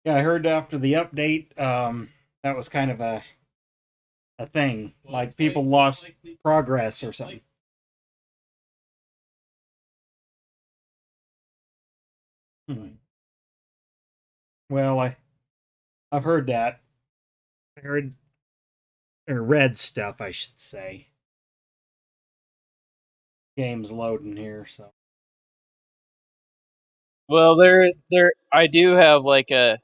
Yeah, I heard after the update, that was kind of a thing. Like people lost progress or something. Hmm. Well, I've heard that. I heard or read stuff, I should say. Game's loading here, so. Well, I do have like I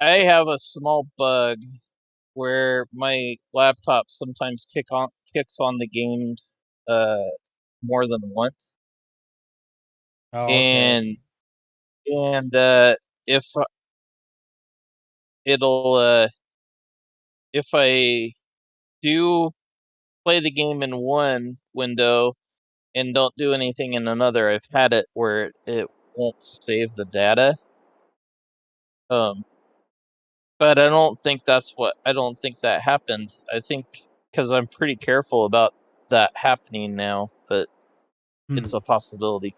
have a small bug where my laptop sometimes kicks on the games uh more than once, Oh, okay. and if it'll if I do play the game in one window and don't do anything in another, I've had it where it won't save the data. Um, but I don't think that happened. I think because I'm pretty careful about that happening now, but it's Hmm. a possibility.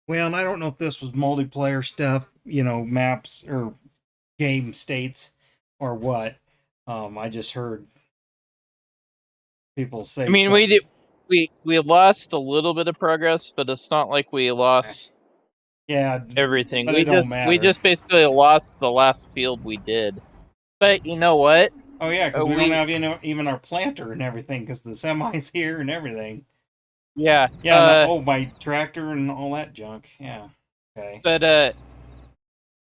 Well, and I don't know if this was multiplayer stuff, maps or game states or what. I just heard people I say mean, something. we lost a little bit of progress, but it's not like we Eh, lost Yeah, everything. but it don't We matter. just basically lost the last field we did. But you know what? Oh yeah, because we don't We have even our planter and everything because the semi's here and everything. Yeah. Yeah, and oh, my tractor and all that junk. Yeah. Okay. But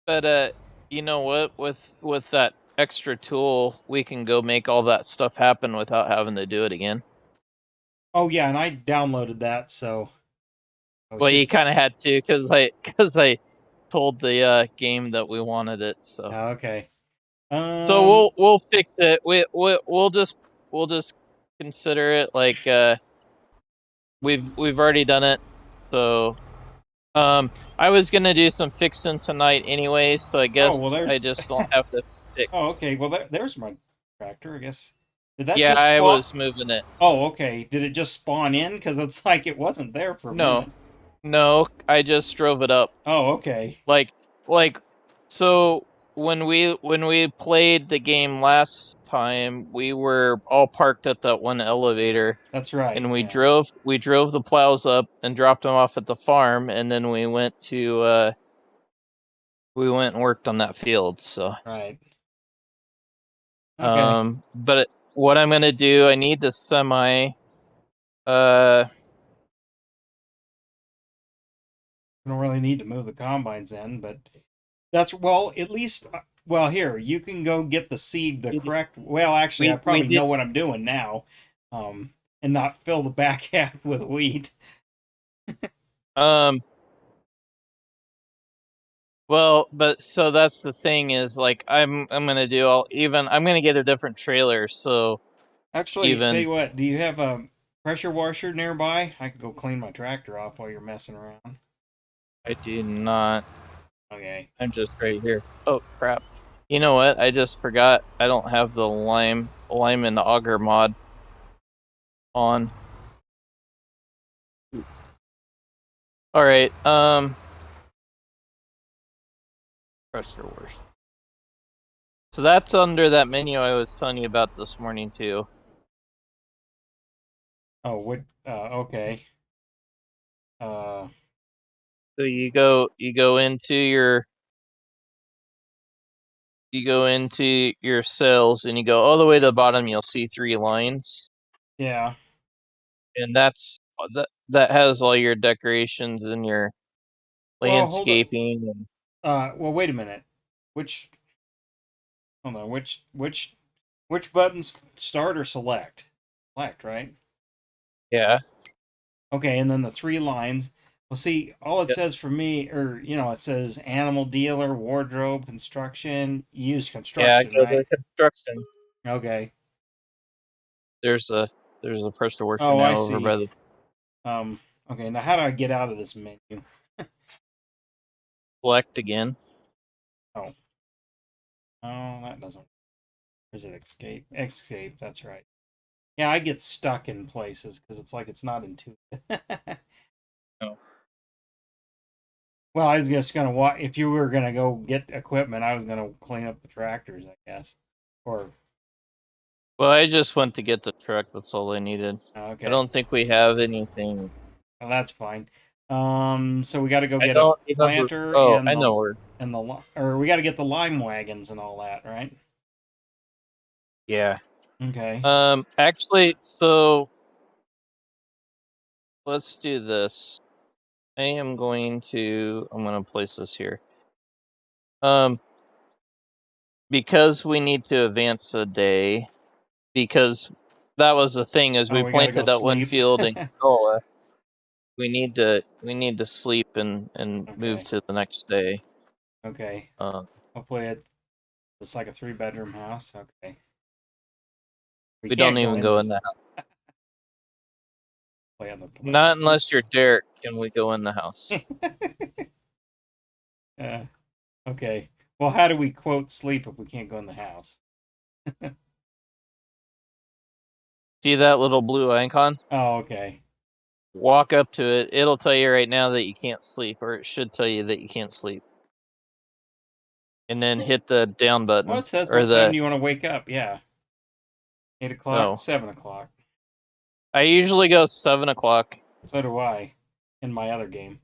but you know what? With that extra tool, we can go make all that stuff happen without having to do it again. Oh yeah, and I downloaded that, so I Well, should. you kind of had to because I told the game that we wanted it. Oh, okay. So Um. we'll fix it. We'll just consider it like we've already done it. So I was gonna do some fixing tonight anyway, so I Oh well, guess I there's. just don't have to Oh, fix. okay. Well, there's my tractor. I guess. Did that Yeah, just I spawn? was moving it. Oh, okay. Did it just spawn in? Because it's like it wasn't there for a No, minute. no, I just drove it up. Oh, okay. Like like so when we played the game last time, we were all parked at that one elevator, That's right. and Yeah. we drove the plows up and dropped them off at the farm, and then we went and worked on that field. So Right. Okay. but what I'm gonna do, I need the semi. Uh, I don't really need to move the combines in, but that's well. At least, well, here you can go get the seed the correct. Well, actually, I we probably did. know what I'm doing now, and not fill the back half with wheat. Um, well, but so that's the thing is like I'm gonna do all even. I'm gonna get a different trailer. So Actually, tell even you what, do you have a pressure washer nearby? I could go clean my tractor off while you're messing around. I do not. Okay. I'm just right here. Oh crap! You know what? I just forgot. I don't have the lime and auger mod on. All right. Pressure washer. So that's under that menu I was telling you about this morning too. Oh, what? Okay. Uh, So you go into your cells and you go all the way to the bottom. You'll see three lines, yeah. and that has all your decorations and your Well, hold on. landscaping. And Well, wait a minute. Which? Hold on. Which buttons start or select? Select, right? yeah, Okay, and then the three lines. Well, see, all it yep, says for me, or it says animal dealer, wardrobe, construction, used yeah. construction, Go to right? construction. Okay. There's a there's a pressure washer Oh, I now over by see. the Um. Okay. Now, how do I get out of this menu? select again. Oh. Oh, that doesn't. Is it escape? Escape. That's right. Yeah, I get stuck in places because it's like it's not intuitive. No. Well, I was just gonna walk. If you were gonna go get equipment, I was gonna clean up the tractors, I guess. Or Well, I just went to get the truck. That's all I needed. I okay, don't think we have anything. well, that's fine. So we got to go I get a don't remember. planter Oh, I know where. or we got to get the lime wagons and all that, right? Yeah. Okay. Actually, so let's do this. I'm going to place this here. Um, because we need to advance a day, because that was the thing is Oh, we we got to planted go that one sleep. field in canola. We need to sleep and move Okay. to the next day. Okay. Um, Hopefully it's like a 3-bedroom house. Okay. We we don't can't go even in go the in the house. play on the Not plans. unless you're Derek can we go in the house. uh, okay. Well, how do we quote sleep if we can't go in the house? See that little blue icon? Oh, okay. Walk up to it. It'll tell you right now that you can't sleep, or it should tell you that you can't sleep. And then hit the down Well, button it says or what time the do you want to wake up? Yeah. 8 o'clock, oh. 7 o'clock. I usually go 7 o'clock. So do I in my other game.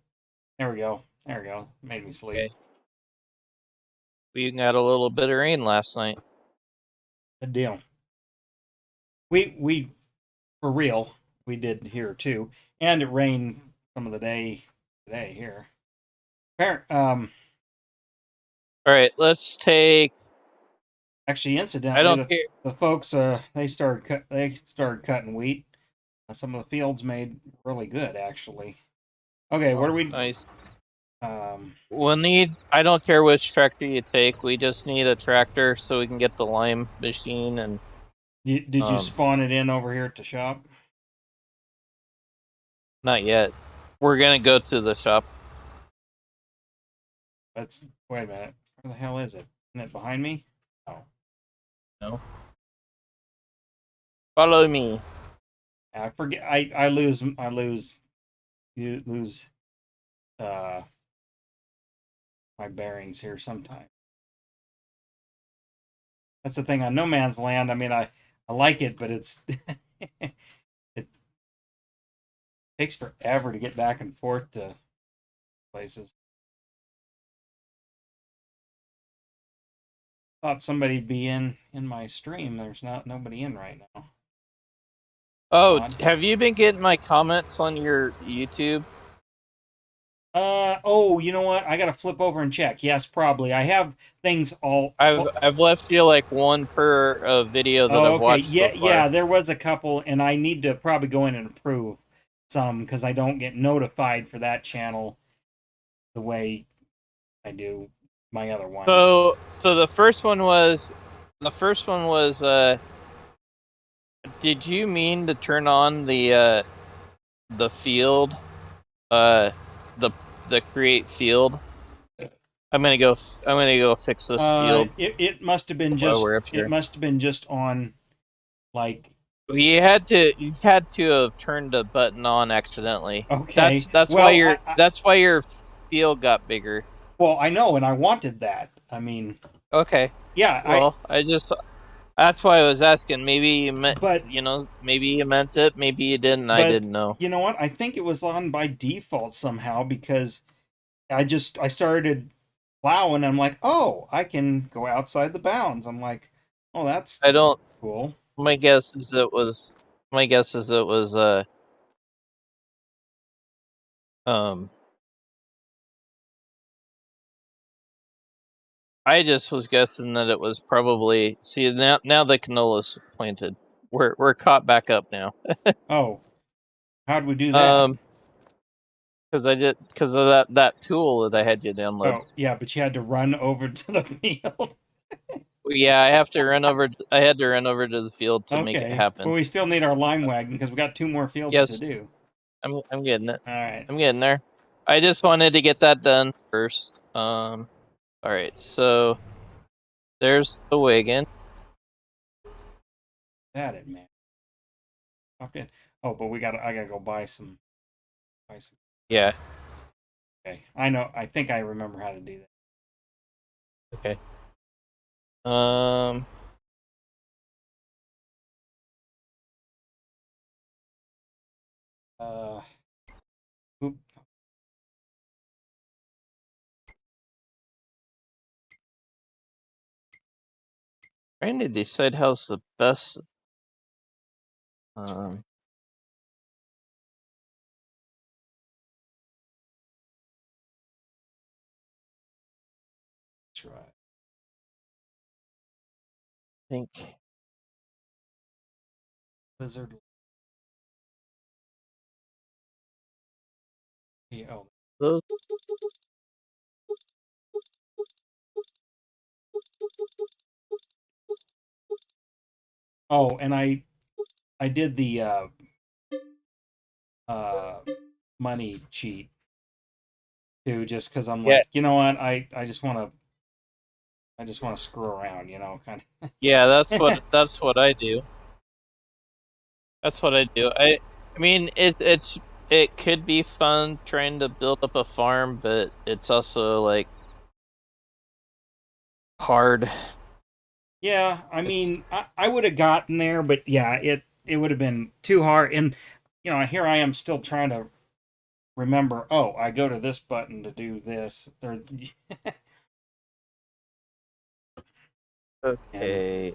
There we go. There we go. Made me sleep. Okay. We got a little bit of rain last night. Good deal. We for real, we did here too. And it rained some of the day today here. All right, let's take. Actually, I incidentally, don't care. the folks they started cutting wheat. Some of the fields made really good actually. Okay, what Oh, are we? nice. Um, We'll need. I don't care which tractor you take. We just need a tractor so we can get the lime machine and did you um. spawn it in over here at the shop? Not yet. We're gonna go to the shop. That's wait a minute. Where the hell is it? Isn't it behind me? Oh, No. Follow me. I forget. I lose you lose uh my bearings here sometimes. That's the thing on No Man's Land. I mean, I like it, but it takes forever to get back and forth to places. Thought somebody'd be in my stream. There's nobody in right now. Oh, Odd. have you been getting my comments on your YouTube? Oh, you know what? I gotta flip over and check. Yes, probably. I have things all. I've left you like one per video that Oh, I've okay. watched so Yeah, far. yeah. There was a couple, and I need to probably go in and approve some because I don't get notified for that channel the way I do my other one. So the first one was did you mean to turn on the field uh the the create field? I'm gonna go fix this field It must have been while just we're up here. on like You had to have turned the button on accidentally. okay. That's why Well, your that's why your field got bigger. I know, and I wanted that. I mean, Okay. yeah, I Well, that's why I was asking. Maybe you meant, but maybe you meant it. Maybe you didn't. I but didn't know. you know what? I think it was on by default somehow because I started plowing. And I'm like, oh, I can go outside the bounds. I'm like, oh, that's I don't. cool. My guess is it was. My guess is it was. Um. I just was guessing that it was probably. See now the canola's planted. We're caught back up now. Oh, how do we do that? Um. Because of that tool that I had you download. Oh, yeah, but you had to run over to the field. Yeah, I have to run over. I had to run over to the field to make it Okay, but happen. we still need our lime wagon because we got 2 more fields to Yes, do. I'm getting it. All right, I'm getting there. I just wanted to get that done first. All right. So there's the wagon. that it, man. Popped in. Oh, but I gotta go buy some. Yeah. Okay, I know. I think I remember how to do Okay. Um, that. Oop. trying to decide how's the best. That's right. Think Lizard. Yeah, oh. those. Oh, and I did the uh money cheat too, just because I'm Yeah, like, you know what, I just want to screw around, kind yeah. of. That's what I do. That's what I do. I mean, it could be fun trying to build up a farm, but it's also like hard. Yeah, I It's mean, I would have gotten there, but yeah, it would have been too hard. And here I am still trying to remember. Oh, I go to this button to do this, or and okay.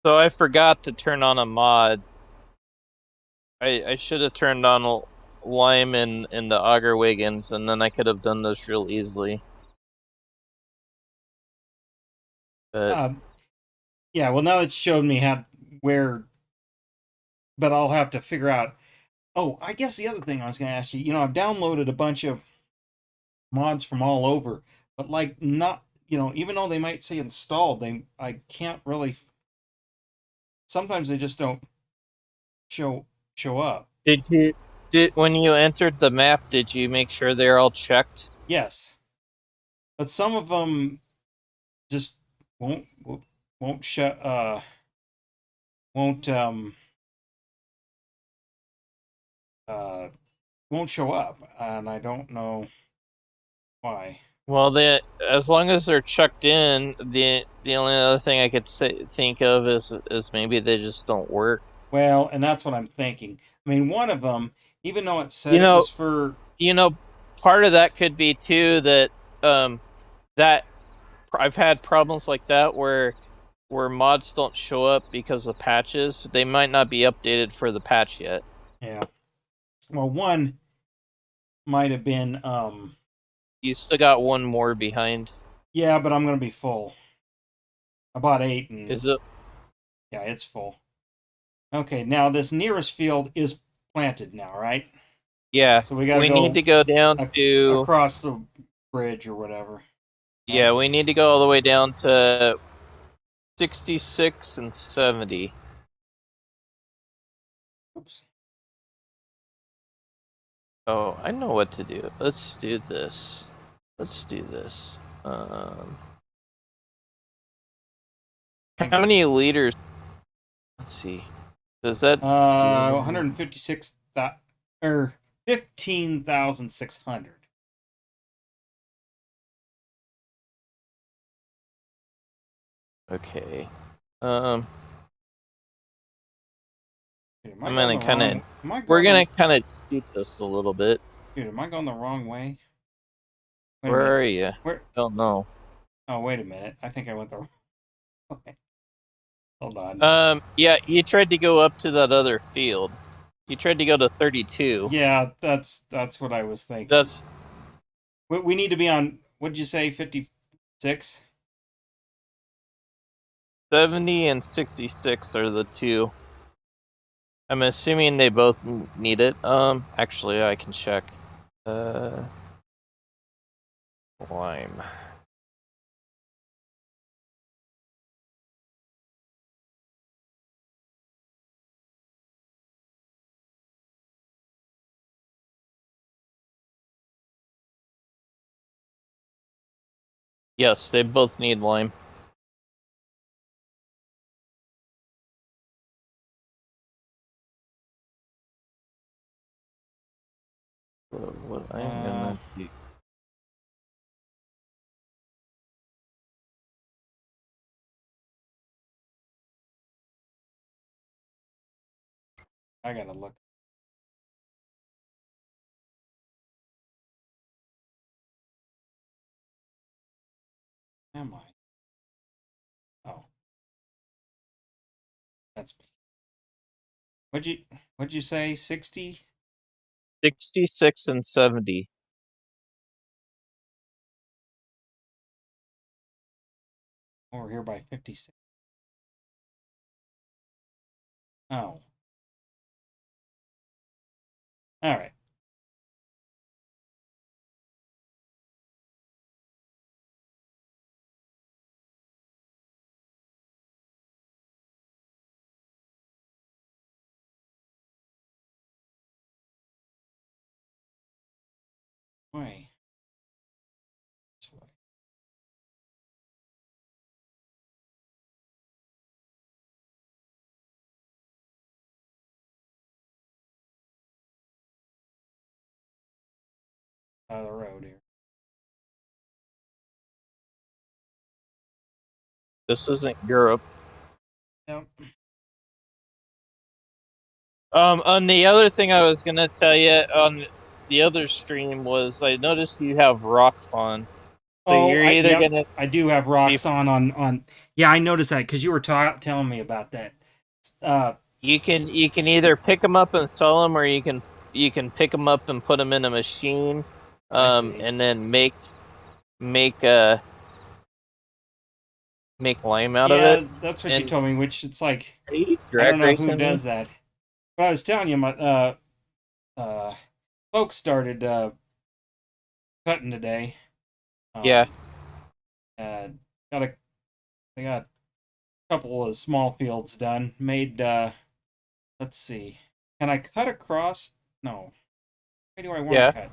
So I forgot to turn on a mod. I should have turned on Lime in the Auger Wiggins, and then I could have done this real easily. But um, yeah. Well, now that you showed me how where, but I'll have to figure out. Oh, I guess the other thing I was going to ask you. I've downloaded a bunch of mods from all over, but like not. Even though they might say installed, I can't really. Sometimes they just don't show show up. did when you entered the map, did you make sure they're all checked? Yes, but some of them just won't won't shut won't uh won't show up, and I don't know why. Well, as long as they're checked in, the only other thing I could think of is maybe they just don't work. Well, and that's what I'm thinking. I mean, one of them, even though it You said it know, was for you know, part of that could be too that um that I've had problems like that where mods don't show up because of patches. They might not be updated for the patch yet. yeah. Well, one might have been You still got one more behind. yeah, but I'm gonna be full. About eight, and Is it? yeah, it's full. Okay, now this nearest field is planted now, right? Yeah, So we got to we need go to go down to. across the bridge or whatever, Yeah, right? we need to go all the way down to 66 and 70. Oops. Oh, I know what to do. Let's do this. Let's do this. How many liters? Let's see. Does that do? 156 or 15,600. Okay. Um, Dude, am I I'm going gonna the kind of. wrong? Am I We're going the? gonna kind of cheat this a little bit. Dude, am I going the wrong way? Wait a minute. Where are you? Where? Don't know. Oh, wait a minute. I think I went the wrong way. Hold on. Yeah, you tried to go up to that other field. You tried to go to 32. Yeah, that's what I was thinking. That's We need to be on. What did you say? 56. 70 and 66 are the two. I'm assuming they both need it. Actually, I can check. Uh, Lime. Yes, they both need lime. So what I'm Uh, gonna do. I gotta look. Am I? Oh, that's me. What'd you What'd you say? 60? 66 and 70. Over here by 56. Oh, all right. Way. This way. Out of the road here. This isn't Europe. Yep. On the other thing I was gonna tell you on the other stream was I noticed you have rocks on. So Oh, you're either yep. gonna I do have be rocks on. Yeah, I noticed that because you were telling me about that. Uh, you can either pick them up and sell them, or you can pick them up and put them in a machine, I see. and then make uh make lime out of it. Yeah, that's what you And told me. Which it's like are you I drag don't know who racing me? does that. But I was telling you, my uh, folks started cutting today. Yeah, Um, uh, got a they got a couple of small fields done. Made let's see. Can I cut across? No. Where do I want to yeah, cut?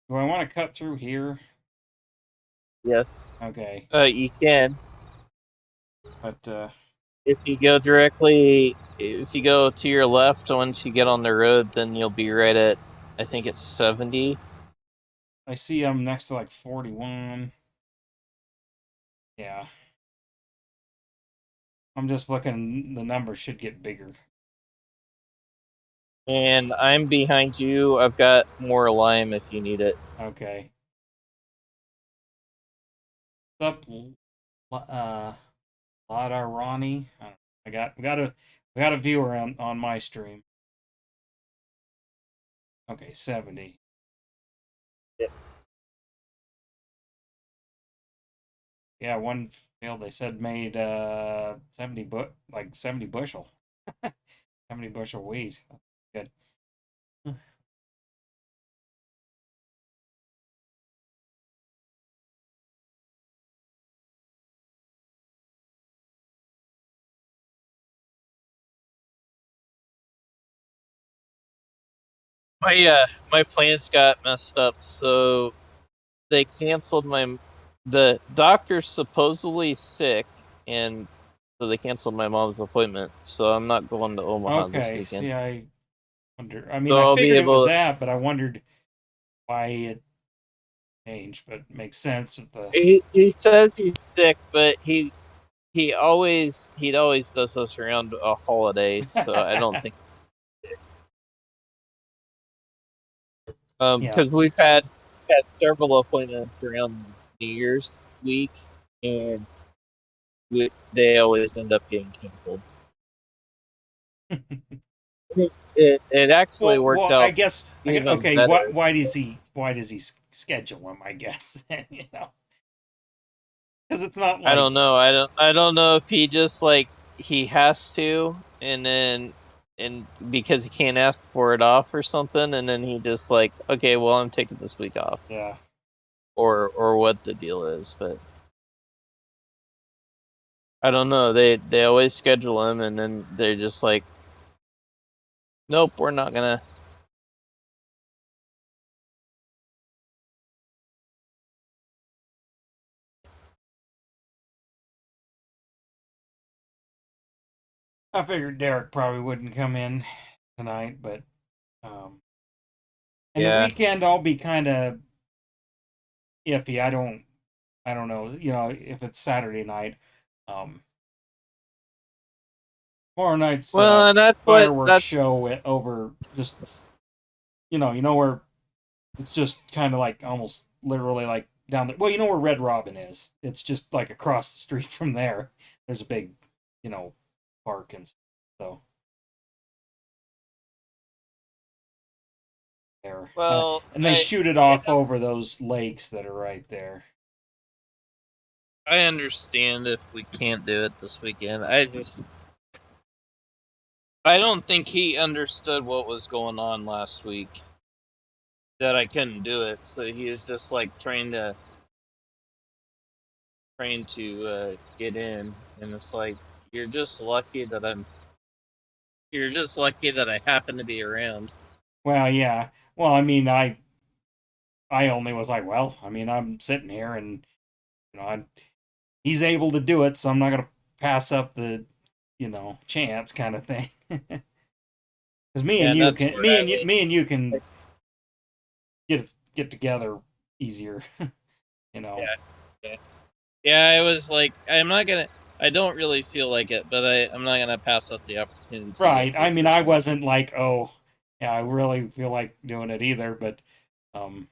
Do I want to cut through here? yes. Okay. You can. But If you go to your left once you get on the road, then you'll be right at, I think it's 70. I see I'm next to like 41. Yeah. I'm just looking. The number should get bigger. And I'm behind you. I've got more lime if you need it. Okay. What's up, Lada Ronnie? I got we got a viewer on my stream. Okay, 70. Yeah. Yeah, one field they said made 70 like 70 bushel. 70 bushel wheat. Good. My plans got messed up, so they canceled the doctor's supposedly sick, and so they canceled my mom's appointment. So I'm not going to Omaha this Okay, weekend. see, I wonder. I mean, So I I'll be figured it was able. that, but I wondered why it changed. But it makes sense that the He says he's sick, but he'd always does this around a holiday, so I don't think. yeah. Because we've had several appointments around New Year's week, and they always end up getting canceled. It actually worked I out guess even okay. better. Why does he schedule them? I guess because it's not I don't like know. I don't know if he just like he has to, and because he can't ask for it off or something, and then he just like, okay, well, I'm taking this week off, yeah. or what the deal is, but I don't know. They always schedule him, and then they're just like, nope, we're not gonna. I figured Derek probably wouldn't come in tonight, but um, And the Yeah. weekend I'll be kind of iffy. I don't know. If it's Saturday night, um, tomorrow night's Well, and that's what fireworks that's show over just where it's just kind of like almost literally like down there. Well, you know where Red Robin is. It's just like across the street from there. There's a big, you know, park and stuff. So there, well, and they shoot it I off over those lakes that are right there. I understand if we can't do it this weekend. I don't think he understood what was going on last week. That I couldn't do it, so he is just like trying to get in, and it's like you're just lucky that I happen to be around. Well, yeah. Well, I mean, I only was like, well, I mean, I'm sitting here and he's able to do it, so I'm not gonna pass up the chance kind of thing. Because Yeah, and that's where I would. me and you can get together easier. you know. Yeah, yeah, yeah. I was like, I'm not gonna. I don't really feel like it, but I'm not gonna pass up the opportunity to get Right. I mean, flavors I in. wasn't like, oh, yeah, I really feel like doing it either, um,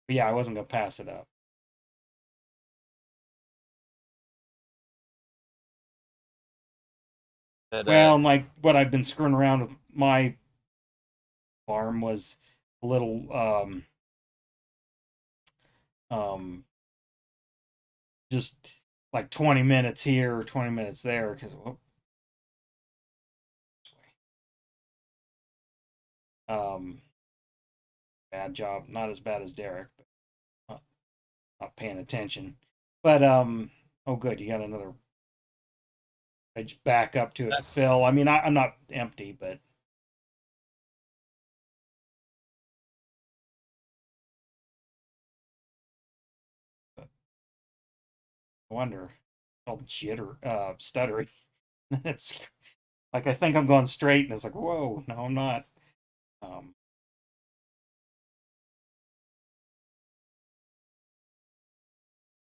but yeah, I wasn't gonna pass it up. But Well, and like what I've been screwing around with my farm was a little um just like 20 minutes here or 20 minutes there because um bad job, not as bad as Derek, but not paying attention. But oh good, you got another. I just back up to it to that's fill. I mean, I'm not empty, but I wonder. Called jitter, stuttering. It's like I think I'm going straight, and it's like, whoa, no, I'm not. Um,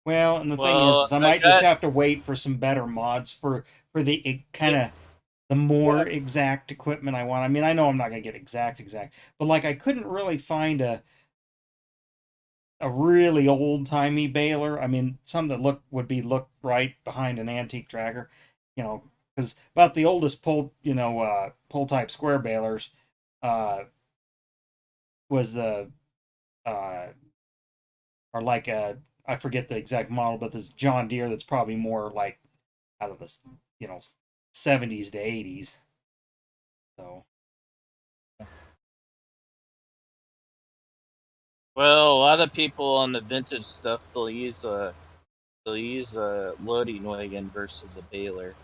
well, and the thing well. is I I might just got have to wait for some better mods for the kind it. of the more What? exact equipment I want. I mean, I know I'm not gonna get exact, but like I couldn't really find a really old timey baler. I mean, some that look right behind an antique tracker, because about the oldest pull type square balers uh, was the uh, or like a I forget the exact model, but this John Deere that's probably more like out of the you know 70s to 80s. So Well, a lot of people on the vintage stuff they'll use a loading wagon versus a baler.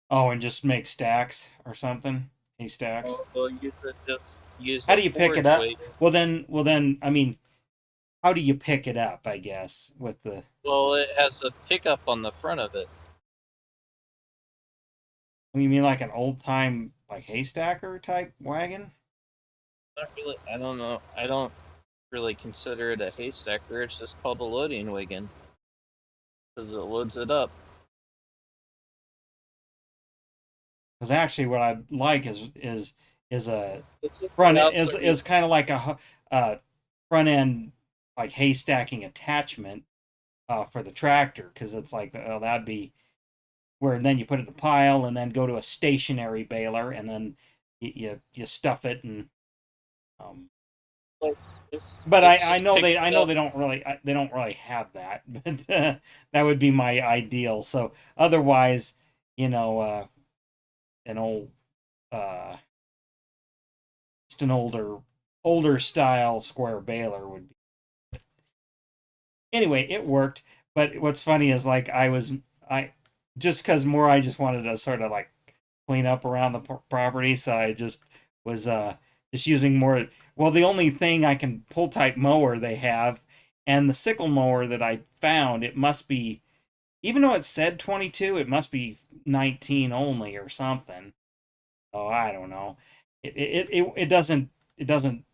oh, and just make stacks or something, hay stacks. Well, they'll use How a do you pick it forage up? wagon. Well then, I mean, how do you pick it up? I guess with the Well, it has a pickup on the front of it. you mean like an old time like haystacker type wagon? Not really. I don't know. I don't really consider it a haystacker. It's just called a loading wagon because it loads it up. Because actually, what I like is a It's what front they also is use. kind of like a front end like haystacking attachment for the tractor because it's like oh that'd be where then you put it in a pile and then go to a stationary baler and then you stuff it and um, Like, this but this I just know picks it up. they don't really have that but that would be my ideal so otherwise an old uh just an older style square baler would be anyway it worked but what's funny is like I just because more I just wanted to sort of like clean up around the property so I just was just using more well the only thing I can pull type mower they have and the sickle mower that I found it must be even though it said 22 it must be 19 only or something oh I don't know it doesn't it doesn't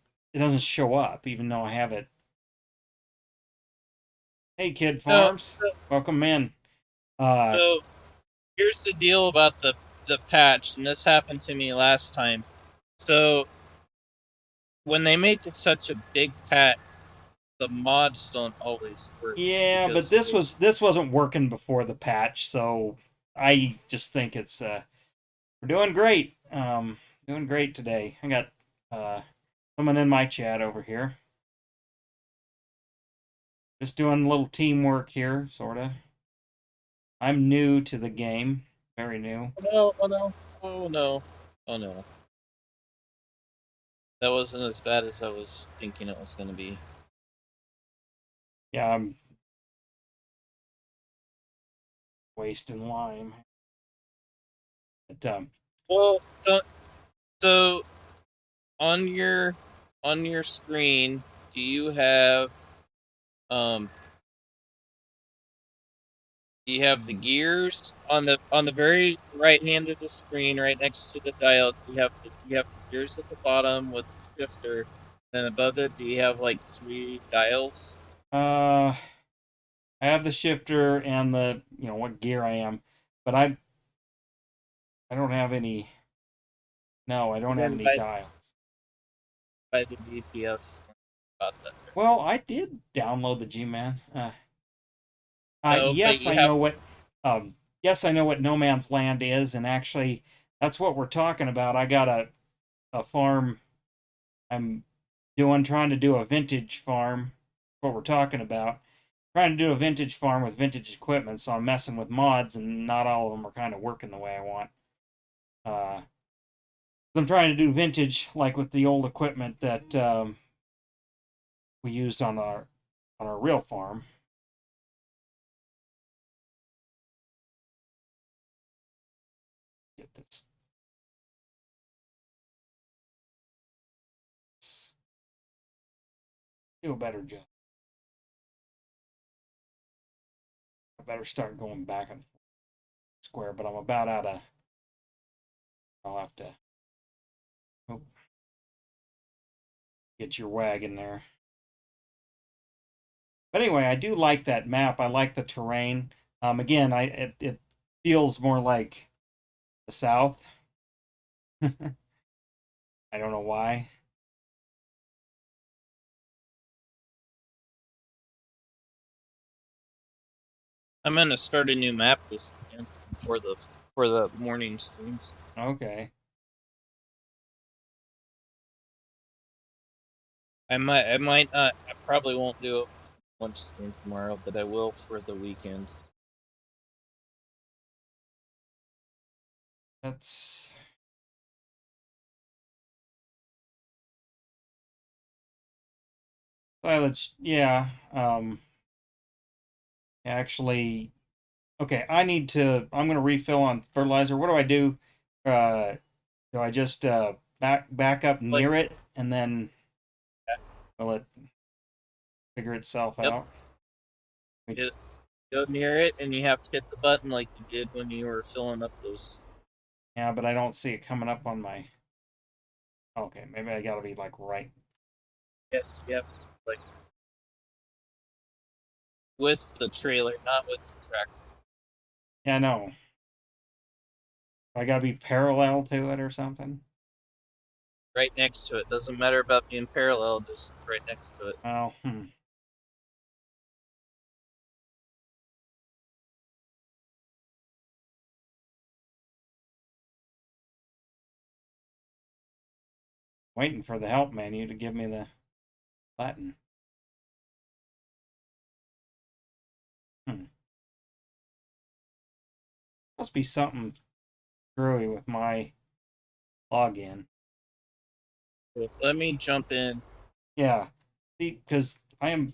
show up even though I have it. Hey, Kid So, Farms, welcome in. Uh, so here's the deal about the patch, and this happened to me last time. So when they make such a big patch, the mods don't always work yeah, but because this wasn't working before the patch, so I just think it's we're doing great. Doing great today. I got uh someone in my chat over here. Just doing a little teamwork here, sorta. I'm new to the game, very new. oh no, oh no, oh no, oh no. That wasn't as bad as I was thinking it was going to be. Yeah, I'm wasting lime. But Well, so on your screen, do you have um you have the gears on the very right hand of the screen, right next to the dial. You have the gears at the bottom with the shifter. Then above it, do you have like three dials? uh I have the shifter and the what gear I am, but I don't have any. No, I don't And have then any dials. by the DPS about that. Well, I did download the G-Man. No, but Yes, you I have know what. Yes, I know what No Man's Land is, and actually, that's what we're talking about. I got a farm. I'm trying to do a vintage farm. What we're talking about. Trying to do a vintage farm with vintage equipment, so I'm messing with mods, and not all of them are kind of working the way I want. Uh, I'm trying to do vintage, like with the old equipment that we used on our real farm. Get this. Do a better job. I better start going back and forth square, but I'm about out of. I'll have to oh, get your wagon there. But anyway, I do like that map. I like the terrain. Again, it feels more like the South. I don't know why. I'm gonna start a new map this weekend for the morning streams. Okay. I might not. I probably won't do it one stream tomorrow, but I will for the weekend. That's silage. Yeah. Actually, okay. I'm gonna refill on fertilizer. What do I do? Uh, do I just back up Like, near it and then will it figure itself yep, out? Wait, it, go near it, and you have to hit the button like you did when you were filling up those. yeah, but I don't see it coming up on my. Okay, maybe I gotta be like right. Yes, you have to like with the trailer, not with the tractor. Yeah, no. I gotta be parallel to it or something. Right next to it. Doesn't matter about being parallel, just right next to it. Well, waiting for the help menu to give me the button. Hmm. Must be something screwy with my login. So let me jump in. Yeah, see, because I am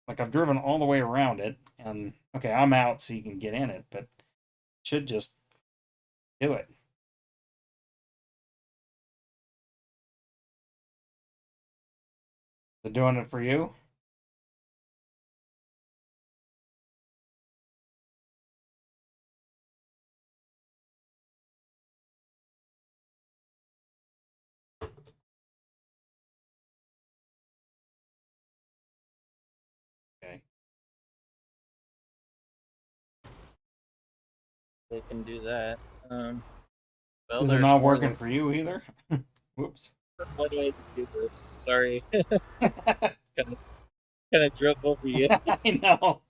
like I've driven all the way around it, and okay, I'm out so you can get in it, but should just do it. Is it doing it for you? they can do that. Well, Is it there's not more working than for you either? Whoops. one way to do this. Sorry, kind of drove over you. I know.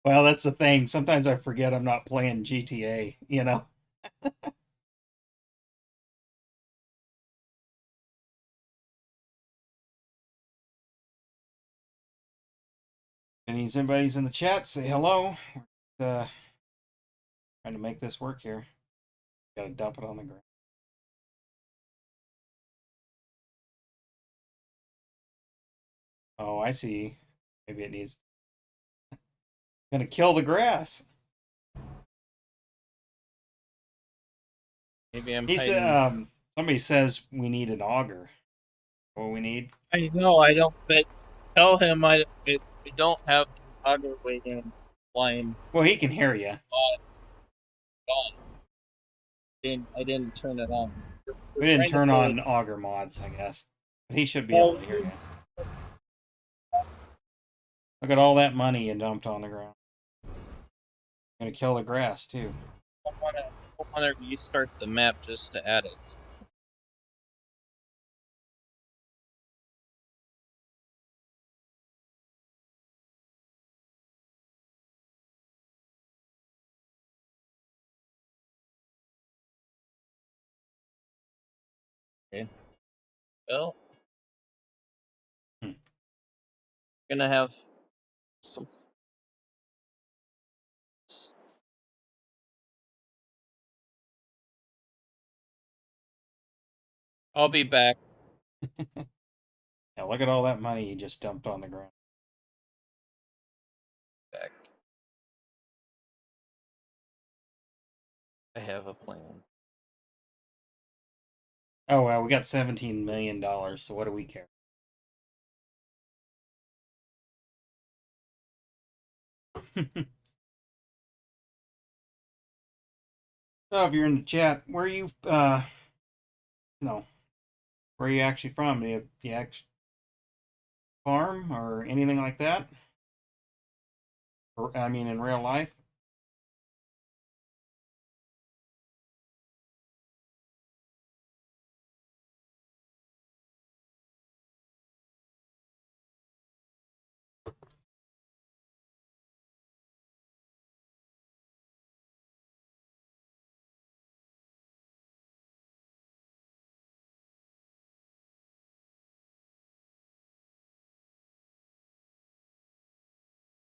Well, that's the thing. Sometimes I forget I'm not playing GTA, you know? And anybody's in the chat, say hello. Uh, trying to make this work here. Gotta dump it on the ground. Oh, I see. Maybe it needs. Gonna kill the grass. Maybe I'm He said, hiding. somebody says we need an auger. What we need? I know I don't. But tell him I don't have the auto way in line Well, he can hear you. mods on. I didn't turn it on. We're We didn't trying to turn play on it. auger mods, I guess. But he should be able Well, to hear you. Look at all that money you dumped on the ground. Gonna kill the grass too. I want to restart the map just to add it. Okay. Well, Hmm. gonna have some. I'll be back. Yeah, look at all that money you just dumped on the ground. Back. I have a plan. Oh well, we got $17 million, so what do we care? So if you're in the chat, where are you no, where are you actually from? Do you actually farm or anything like that? Or, I mean in real life?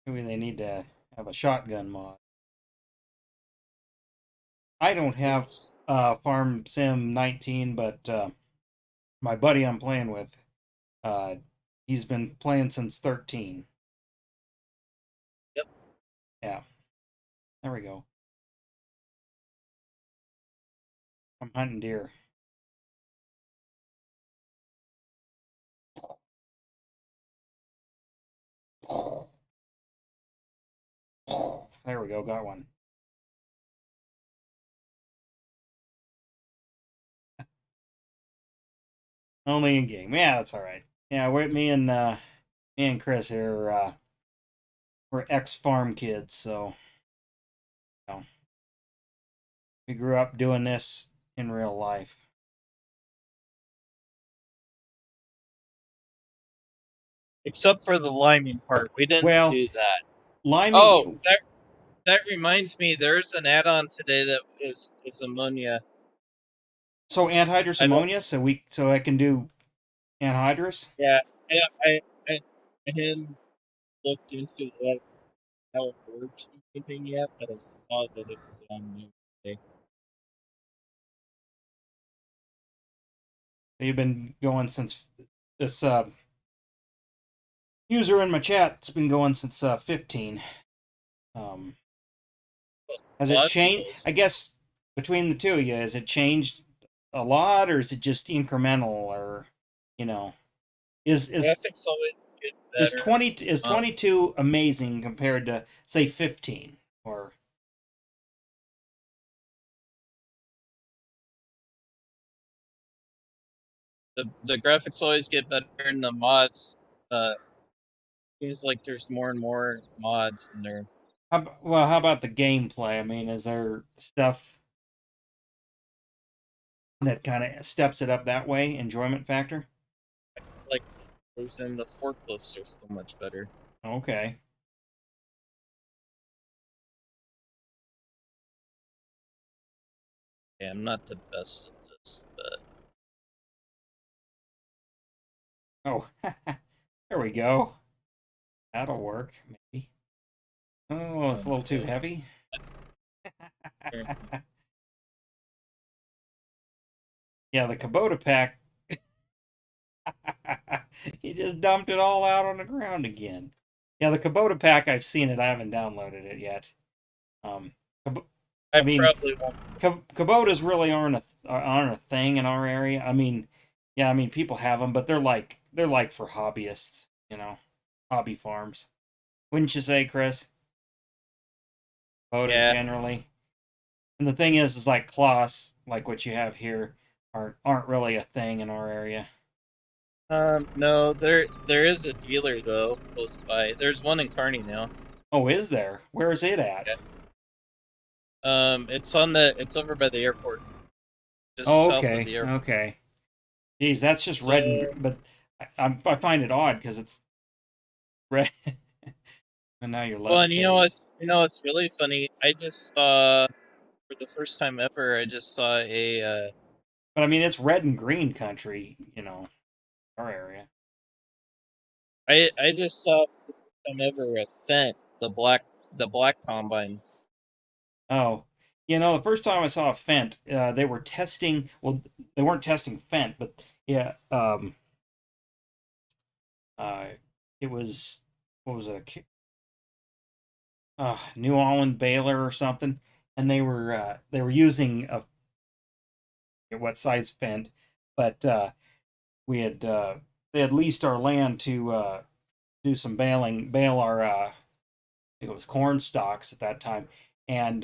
Maybe they need to have a shotgun mod. I don't have Yes. Farm Sim 19, but my buddy I'm playing with, uh, he's been playing since 13. Yep. Yeah, there we go. I'm hunting deer. There we go, got one. Only in game. Yeah, that's all right. Yeah, me and Chris here, we're ex farm kids, so you know, we grew up doing this in real life. Except for the liming part, we didn't Well, do that. Oh, liming. that reminds me. There's an add-on today that is ammonia. So anhydrous I don't. ammonia, so I can do anhydrous. Yeah, I I I, I hadn't looked into what how it works or anything yet, but I saw that it was on there today. They've been going since this user in my chat's been going since 15. Um, has it changed? Modules. I guess between the two of you, has it changed a lot, or is it just incremental, or you know, is is Graphics always get is better. 22 amazing compared to say 15 or The graphics always get better, and the mods. Uh, seems like there's more and more mods in there. how about the gameplay? I mean, is there stuff that kind of steps it up that way, enjoyment factor? Like, and the forklifts are so much better. Okay. Yeah, I'm not the best at this, but Oh, there we go. That'll work, maybe. Oh, it's a little too yeah. heavy. Yeah, the Kubota pack. He just dumped it all out on the ground again. Yeah, the Kubota pack. I've seen it. I haven't downloaded it yet. Um, I I mean, probably won't. Kubotas really aren't a thing in our area. I mean, yeah, I mean people have them, but they're like for hobbyists, hobby farms. Wouldn't you say, Chris? Kubotas Yeah. generally. And the thing is like Kloss, like what you have here, aren't really a thing in our area. No, there is a dealer though close by. There's one in Kearney now. Oh, is there? Where is it at? Yeah. It's over by the airport, just Oh, south of okay, the airport. okay. Geez, that's just red and So, but I find it odd because it's red, and now you're well, and levitating. it's really funny. I just saw for the first time ever. I just saw a. But I mean, it's red and green country, our area. I just saw for the first time ever a Fent, the black combine. Oh, the first time I saw a Fent, they were testing. Well, they weren't testing Fent, but yeah, uh, it was what was it? New Holland Baylor or something, and they were using a what size Fent, but we had they had leased our land to do some bail our think it was corn stalks at that time, and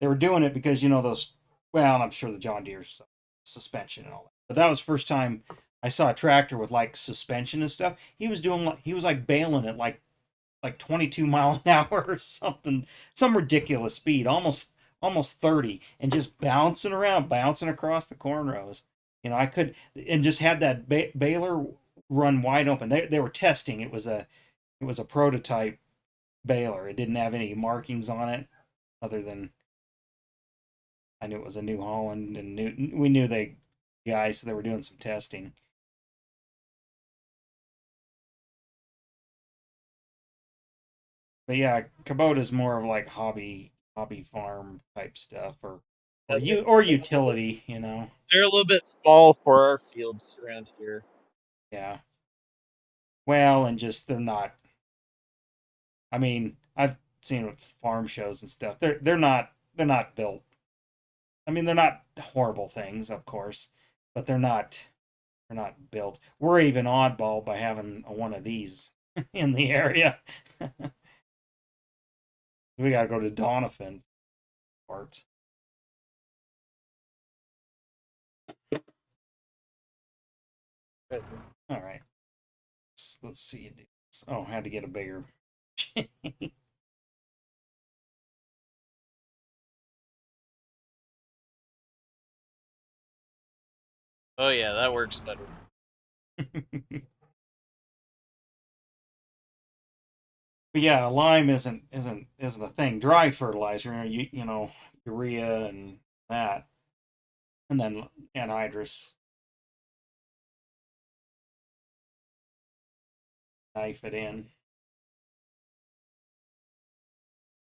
they were doing it because those. Well, I'm sure the John Deere's suspension and all that, but that was the first time I saw a tractor with like suspension and stuff. He was like bailing at like 22 mile an hour or something, some ridiculous speed, almost 30, and just bouncing around, bouncing across the corn rows. I could and just had that baler run wide open. They were testing. It was a prototype baler. It didn't have any markings on it other than I knew it was a New Holland, and we knew they guys, so they were doing some testing. But yeah, Kubota's more of like hobby farm type stuff, or Yeah, you or utility. they're a little bit small for our fields around here. Yeah. Well, and just they're not. I mean, I've seen with farm shows and stuff. They're not built. I mean, they're not horrible things, of course, but they're not built. We're even oddball by having one of these in the area. We gotta go to Donovan parts. All right. Let's see. Oh, I had to get a bigger. Oh yeah, that works better. But yeah, lime isn't a thing. Dry fertilizer, urea and that, and then anhydrous, knife it in.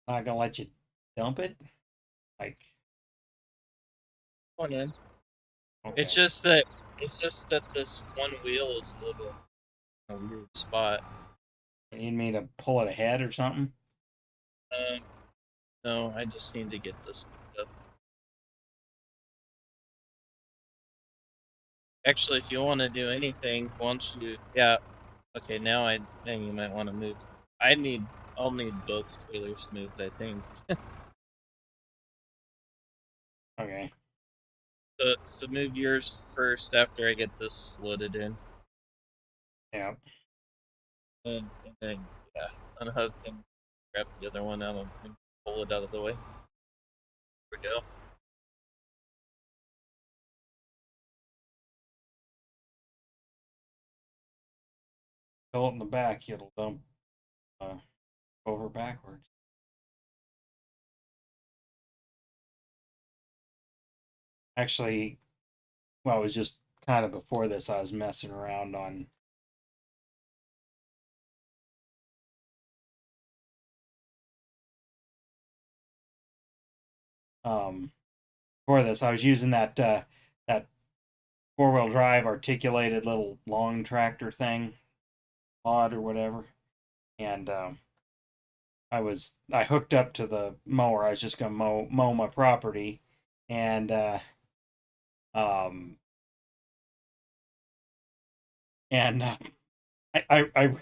Not gonna let you dump it. Like, One in. It's okay, just that this one wheel is a little in a weird spot. you need me to pull it ahead or something? Um, no, I just need to get this picked up. Actually, if you want to do anything, once you, yeah, okay, then you might want to move. I need, I'll need both trailers moved, I think. Okay. So move yours first after I get this loaded in, Yeah. and then yeah, unhook and grab the other one out and pull it out of the way. There we go. Fill it in the back, it'll dump uh, over backwards. Actually, well, it was just kind of before this. I was messing around on for this. I was using that 4-wheel drive articulated little long tractor thing, mod or whatever, and I hooked up to the mower. I was just gonna mow my property, and um and I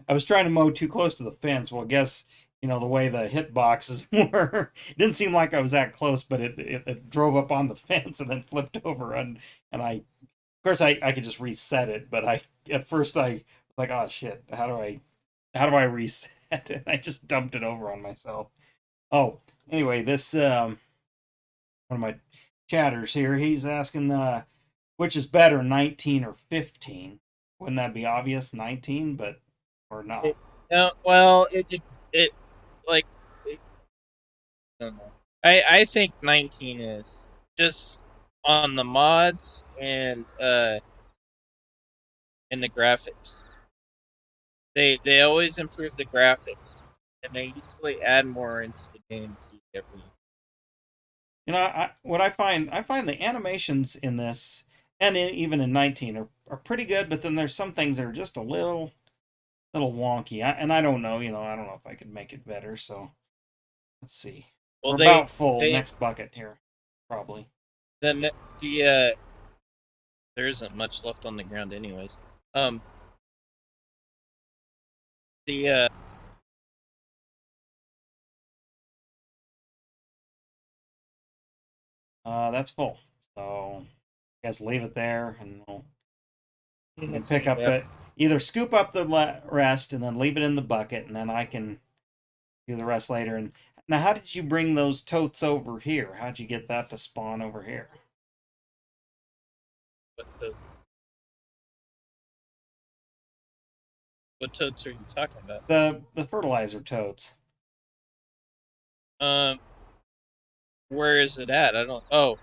was trying to mow too close to the fence. Well, I guess the way the hit boxes were. It didn't seem like I was that close, but it drove up on the fence and then flipped over, and I, of course, I could just reset it, but I at first I was like, oh shit, how do I reset it? I just dumped it over on myself. Oh, anyway, this one of my chatters here, he's asking which is better, 19 or 15? Wouldn't that be obvious, 19, but or It, not? well, it like it, I don't know. I think 19 is just on the mods and the graphics. They always improve the graphics, and they usually add more into the game to every. What I find the animations in this and even in 19 are pretty good, but then there's some things that are just a little wonky. And I don't know, I don't know if I could make it better. So let's see. Well, We're about full. they Next bucket here, probably. the there isn't much left on the ground, anyways. Um, the That's full. So I guess leave it there, and we can let's pick see, up yep. it. Either scoop up the rest and then leave it in the bucket, and then I can do the rest later. And now, how did you bring those totes over here? How'd you get that to spawn over here? What totes? What totes are you talking about? The fertilizer totes. Um, where is it at? I don't. Oh,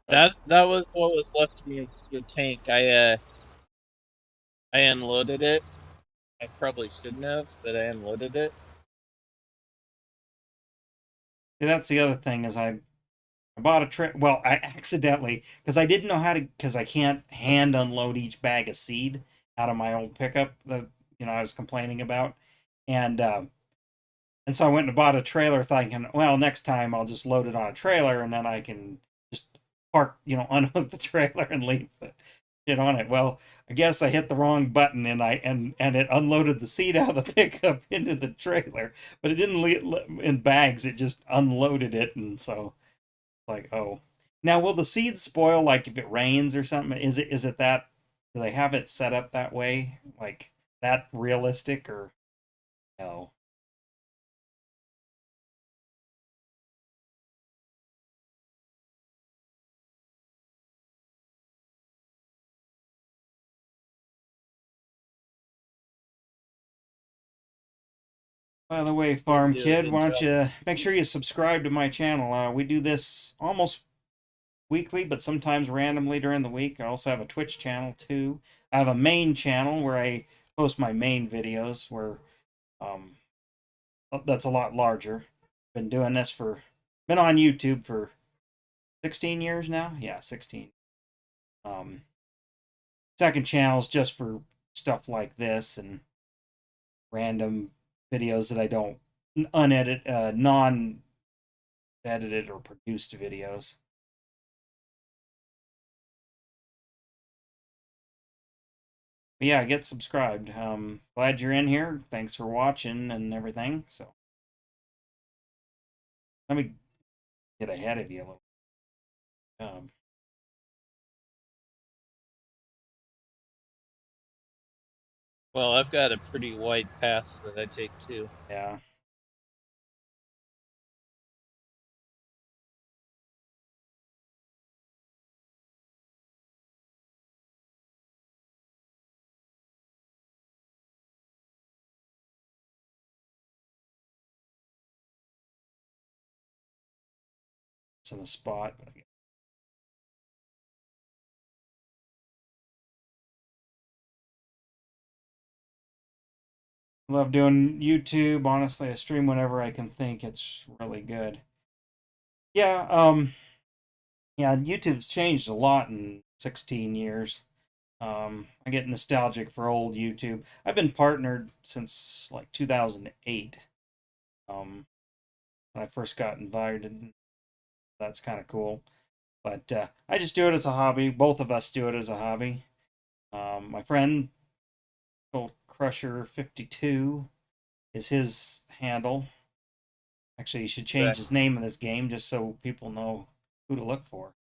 Uh, that was what was left in your tank. I unloaded it. I probably shouldn't have, but I unloaded it. that's the other thing is I bought a trip. Well, I accidentally, because I didn't know how to, because I can't hand unload each bag of seed out of my old pickup that I was complaining about, and and so I went and bought a trailer, thinking, well, next time I'll just load it on a trailer, and then I can just park, unhook the trailer and leave the shit on it. Well, I guess I hit the wrong button, and it unloaded the seed out of the pickup into the trailer, but it didn't in bags. It just unloaded it, and so like, oh, now will the seeds spoil like if it rains or something? Is it that? Do they have it set up that way, like that realistic or no? By the way, Did Farm do a Kid, good why don't job. you make sure you subscribe to my channel? We do this almost weekly, but sometimes randomly during the week. I also have a Twitch channel too. I have a main channel where I post my main videos, where um that's a lot larger. Been doing this been on YouTube for 16 years now. Yeah, 16. Um, Second channel is just for stuff like this and random videos that I don't non edited or produced videos. But yeah, get subscribed. Glad you're in here. Thanks for watching and everything. So let me get ahead of you a little. Um, Well, I've got a pretty wide path that I take too. yeah. in the spot. But I love doing YouTube. Honestly, I stream whenever I can think. It's really good. Yeah, yeah, YouTube's changed a lot in 16 years. I get nostalgic for old YouTube. I've been partnered since like 2008. When I first got invited. That's kind of cool. But I just do it as a hobby. Both of us do it as a hobby. My friend, Gold Crusher 52, is his handle. Actually, he should change Correct. his name in this game just so people know who to look for.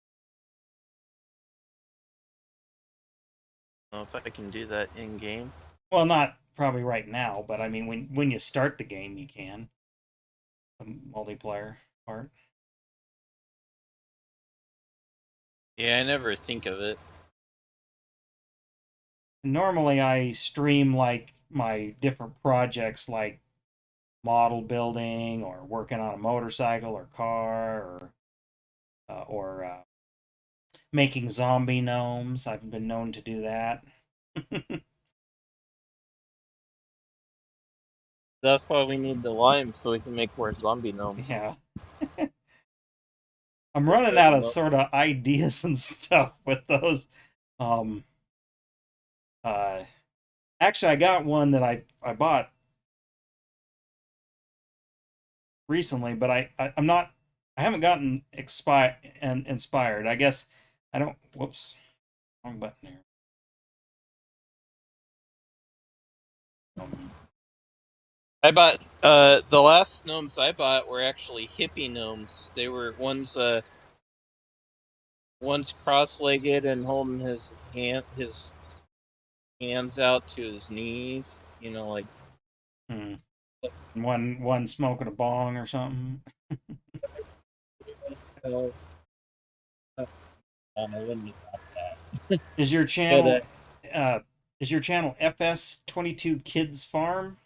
I don't know if I can do that in game. Well, not probably right now, but I mean, when you start the game, you can. The multiplayer part. Yeah, I never think of it. Normally, I stream like my different projects, like model building or working on a motorcycle or car or making zombie gnomes. I've been known to do that. That's why we need the lime so we can make more zombie gnomes. Yeah. I'm running out of sort of ideas and stuff with those. Um, uh, Actually, I got one that I bought recently, but I'm not. I haven't gotten inspired. I guess I don't. Whoops, wrong button here. Um, I bought the last gnomes I bought were actually hippie gnomes. They were one's cross-legged and holding his hands out to his knees. You know, like hmm. One smoking a bong or something. oh, I wouldn't about that. Is your But channel uh is your channel FS22 Kids Farm?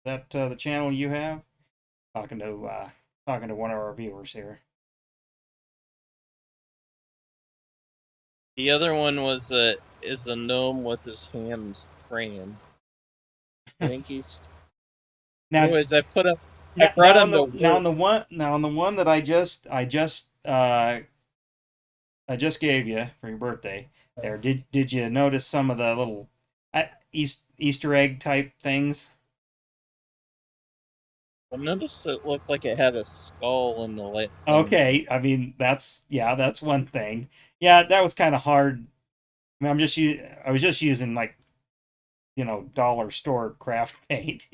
That the channel you have? Talking to talking to one of our viewers here. the other one was a gnome with his hands praying. I think he's. Now Anyways, I brought him to work. now on the one that I just gave you for your birthday there. Did you notice some of the little Easter egg type things? I noticed it looked like it had a skull in the lantern. Okay, I mean that's yeah, that's one thing. Yeah, that was kind of hard. I mean, I was just using like dollar store craft paint.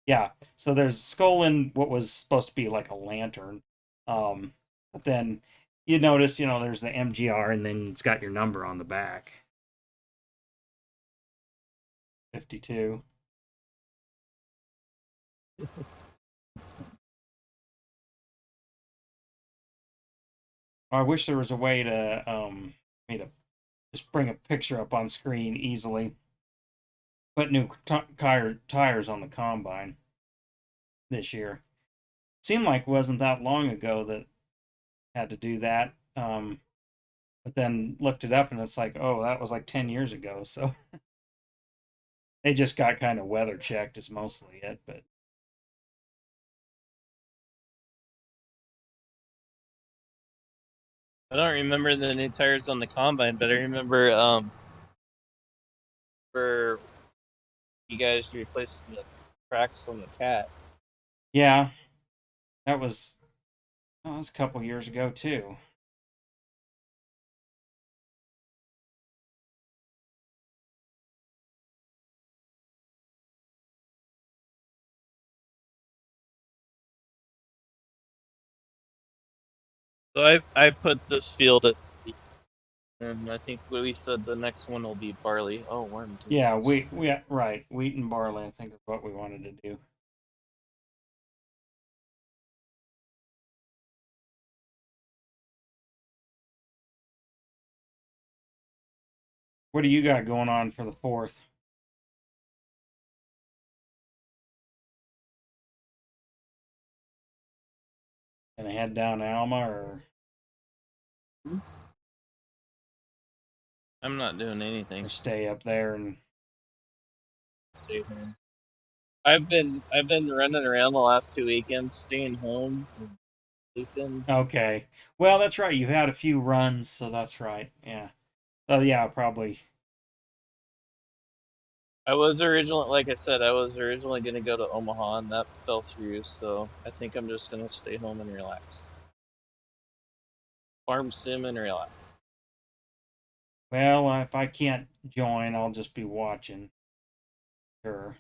Yeah. So there's skull in what was supposed to be like a lantern. But then you notice, there's the MGR and then it's got your number on the back. 52. I wish there was a way to me to just bring a picture up on screen easily. Put new tires on the combine this year. Seemed like it wasn't that long ago that had to do that. But then looked it up and it's like, oh, that was like 10 years ago. So they just got kind of weather checked is mostly it. But I don't remember the new tires on the combine, but I remember for you guys replacing the tracks on the cat. yeah, that was a couple years ago too. So I put this field at, and I think we said the next one will be barley. Oh, worms. Yeah, we right, wheat and barley I think is what we wanted to do. What do you got going on for the 4th? Gonna head down to Alma or I'm not doing or anything. stay up there and Stay home. I've been running around the last 2 weekends, staying home and sleeping. okay. Well, that's right. You've had a few runs, so that's right. Yeah. So yeah, probably. I was originally, like I said, I was originally going to go to Omaha, and that fell through. So I think I'm just going to stay home and relax, farm sim and relax. Well, if I can't join, I'll just be watching. Sure.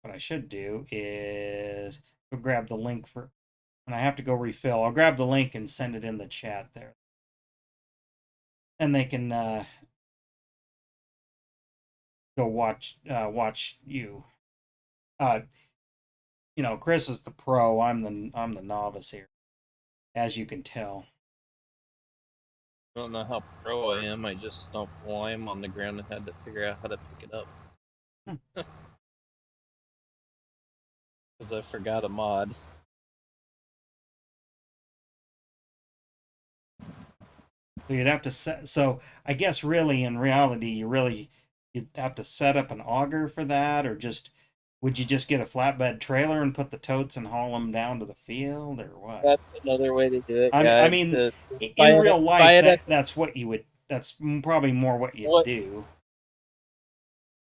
What I should do is go grab the link for, and I have to go refill. I'll grab the link and send it in the chat there, and they can go watch you. Uh, Chris is the pro. I'm the novice here, as you can tell. I don't know how pro I am. I just dumped lime on the ground and had to figure out how to pick it up Hmm. because I forgot a mod. So you'd have to set. So I guess really, in reality, you'd have to set up an auger for that, or just would you just get a flatbed trailer and put the totes and haul them down to the field, or what? That's another way to do it. I Yeah, mean, to in real buy life, it at that's what you would. That's probably more what you'd what do.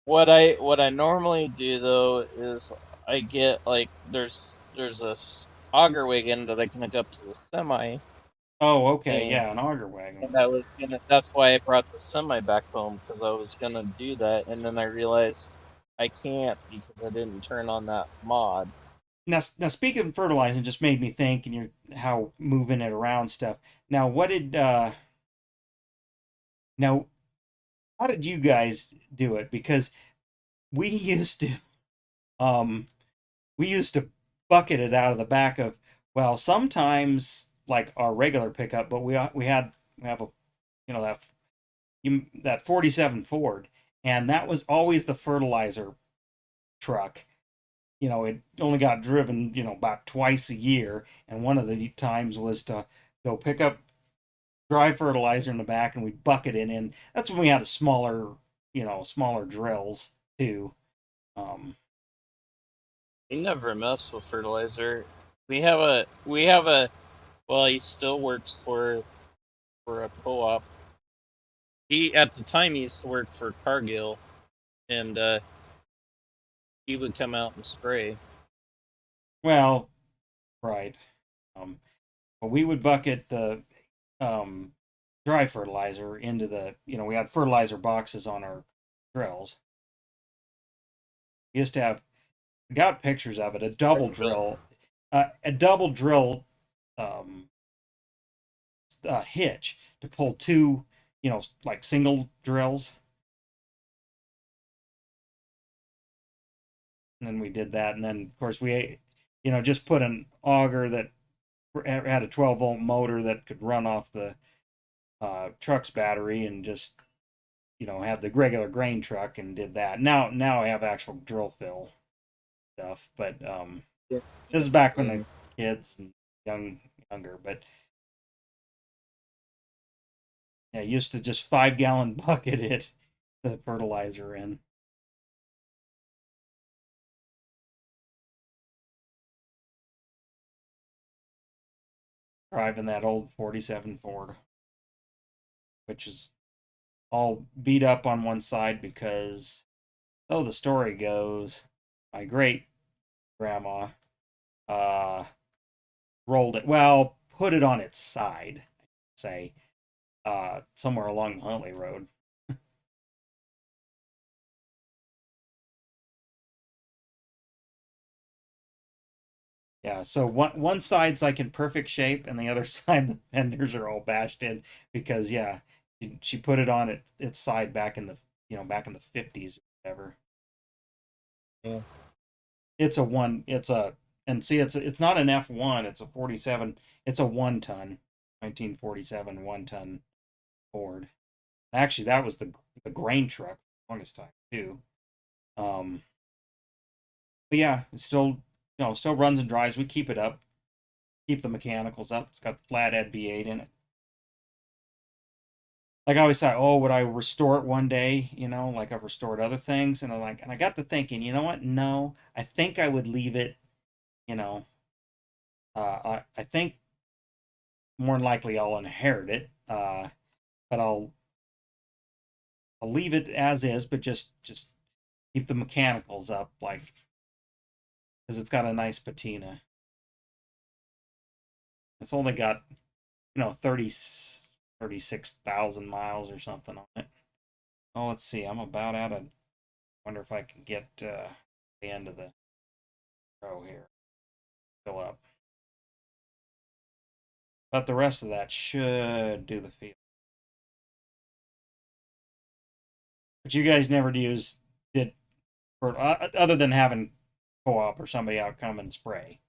what I normally do though is I get like there's a auger wagon that I can hook up to the semi, Oh, okay, and yeah, an auger wagon. I was gonna. That's why I brought the semi back home because I was gonna do that, and then I realized I can't because I didn't turn on that mod. Now, speaking of fertilizing, just made me think, and you're how moving it around stuff. Now, what did now how did you guys do it? Because we used to um we used to bucket it out of the back of, well, sometimes like our regular pickup, but we have a, that that 47 Ford, and that was always the fertilizer truck. It only got driven, about twice a year, and one of the times was to go pick up dry fertilizer in the back, and we bucket it in. That's when we had a smaller drills too. Um, We never mess with fertilizer. We have a well, he still works for a co-op. He at the time he used to work for Cargill, and he would come out and spray. well, right. Um, but we would bucket the um, dry fertilizer into we had fertilizer boxes on our drills. We used to have, got pictures of it, a double drill um, hitch to pull two, like single drills. And then we did that. And then, of course, we, just put an auger that had a 12-volt motor that could run off the truck's battery, and just, had the regular grain truck and did that. Now I have actual drill fill stuff, but Yeah, this is back when the kids and younger, but yeah, I used to just 5-gallon bucket it, the fertilizer in. Driving that old 47 Ford, which is all beat up on one side because, oh, the story goes, my great grandma uh, rolled it, well, put it on its side, say, somewhere along the Huntley Road. Yeah, so one side's like in perfect shape, and the other side the fenders are all bashed in because, yeah, she put it on its side back in the back in the 50s or whatever. yeah. It's a one. It's a and see, it's not an F1. It's a 47. It's a 1-ton, 1947 1-ton Ford. Actually, that was the grain truck for the longest time too. Um, but yeah, it still runs and drives. We keep it up, keep the mechanicals up. It's got the flathead V8 in it. Like I always thought, oh, would I restore it one day? Like I've restored other things, and I got to thinking, you know what? No, I think I would leave it. You know, I think more than likely I'll inherit it, but I'll leave it as is, but just keep the mechanicals up, like because it's got a nice patina. It's only got 36,000 miles or something on it. Oh, let's see. I'm about out of. Wonder if I can get the end of the row here. Fill up. But the rest of that should do the field. But you guys never did for other than having co-op or somebody out come and spray.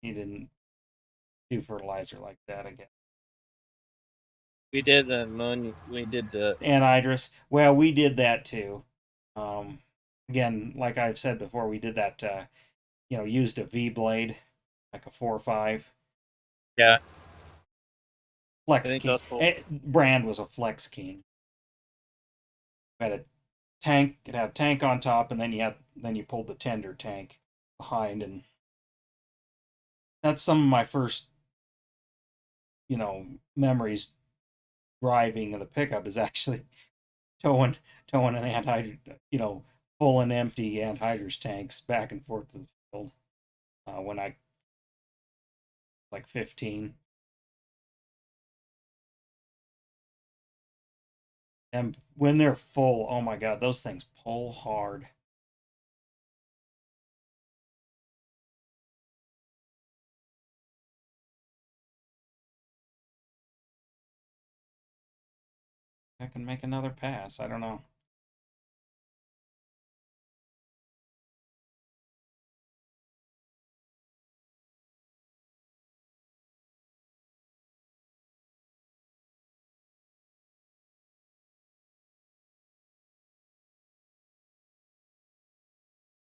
You didn't do fertilizer like that again. We did ammonia. We did the Anhydrous. Well, we did that too. Um, Again, like I've said before, we did that. Used a V blade, like a 4 or 5 yeah. I Flex think King. that's the Brand was a Flex King. Had a tank. It had a tank on top, and then you pulled the tender tank behind, and that's some of my first memories driving of the pickup is actually towing towing an anhydrous, pulling empty anhydrous tanks back and forth to the field when I was like 15. And when they're full, oh my god, those things pull hard. I can make another pass. I don't know.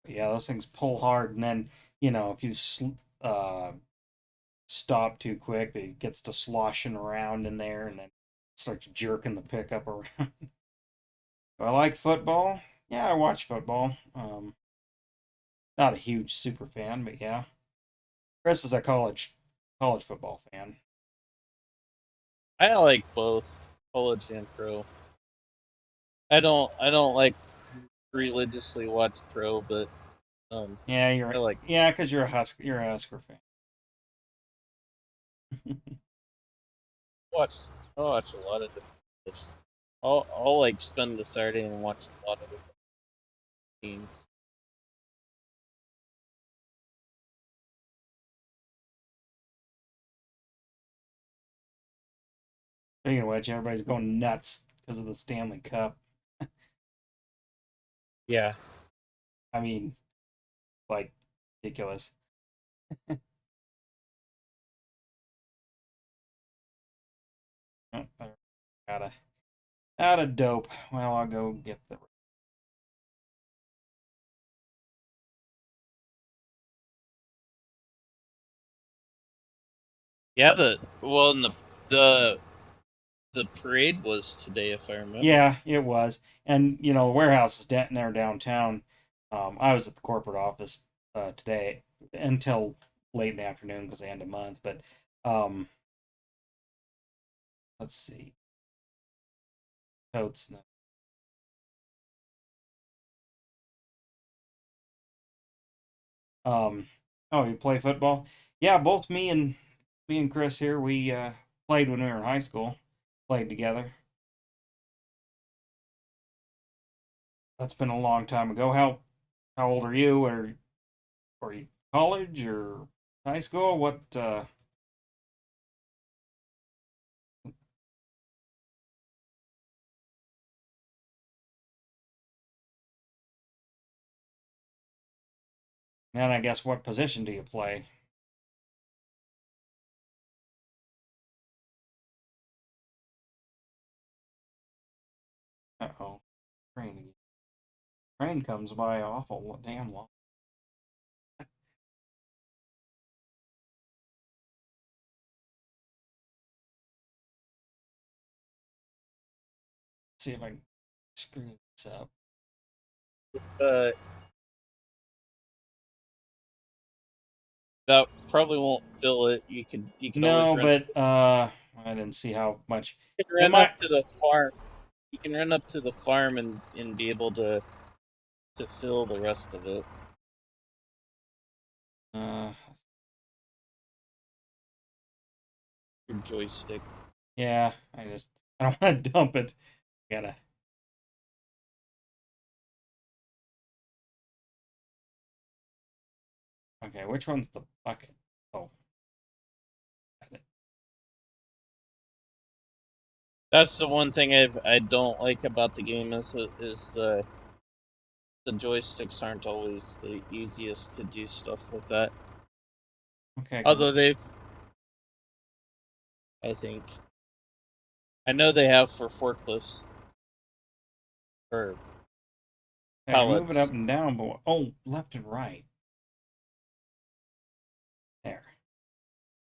But yeah, those things pull hard, and then if you uh, stop too quick, it gets to sloshing around in there, and then starts jerking the pickup around. Do I like football? Yeah, I watch football. Not a huge super fan, but yeah. Chris is a college football fan. I like both college and pro. I don't like religiously watch pro, but Yeah, I like yeah, because you're a Husker fan. watch I watch a lot of different games. I'll like spend the Saturday and watch a lot of different teams. Speaking of which, everybody's going nuts because of the Stanley Cup. Yeah. I mean, like ridiculous. Oh, out of out of dope. Well, I'll go get the. Yeah, the the parade was today if I remember. Yeah, it was, and the warehouse is there downtown. I was at the corporate office today until late in the afternoon because I end a month. But um, let's see, totes. Um, oh, you play football? Yeah, both me and Chris here, we played when we were in high school. Played together. That's been a long time ago. How old are you? Or are you college or high school? What? And I guess what position do you play? Uh oh, train. Train comes by awful damn long. see if I can screw this up. Uh, that probably won't fill it. You can always No, run. but I didn't see how much. You can It run might. up to the farm. You can run up to the farm and be able to fill the rest of it. Uh, Your joysticks. yeah, I don't want to dump it. Gotta. Okay, which one's the bucket? Oh, got it. That's the one thing I don't like about the game is the joysticks aren't always the easiest to do stuff with that. Okay, Although they've, I think, I know they have for forklifts or okay, move it up pallets. and down, but oh, left and right. There.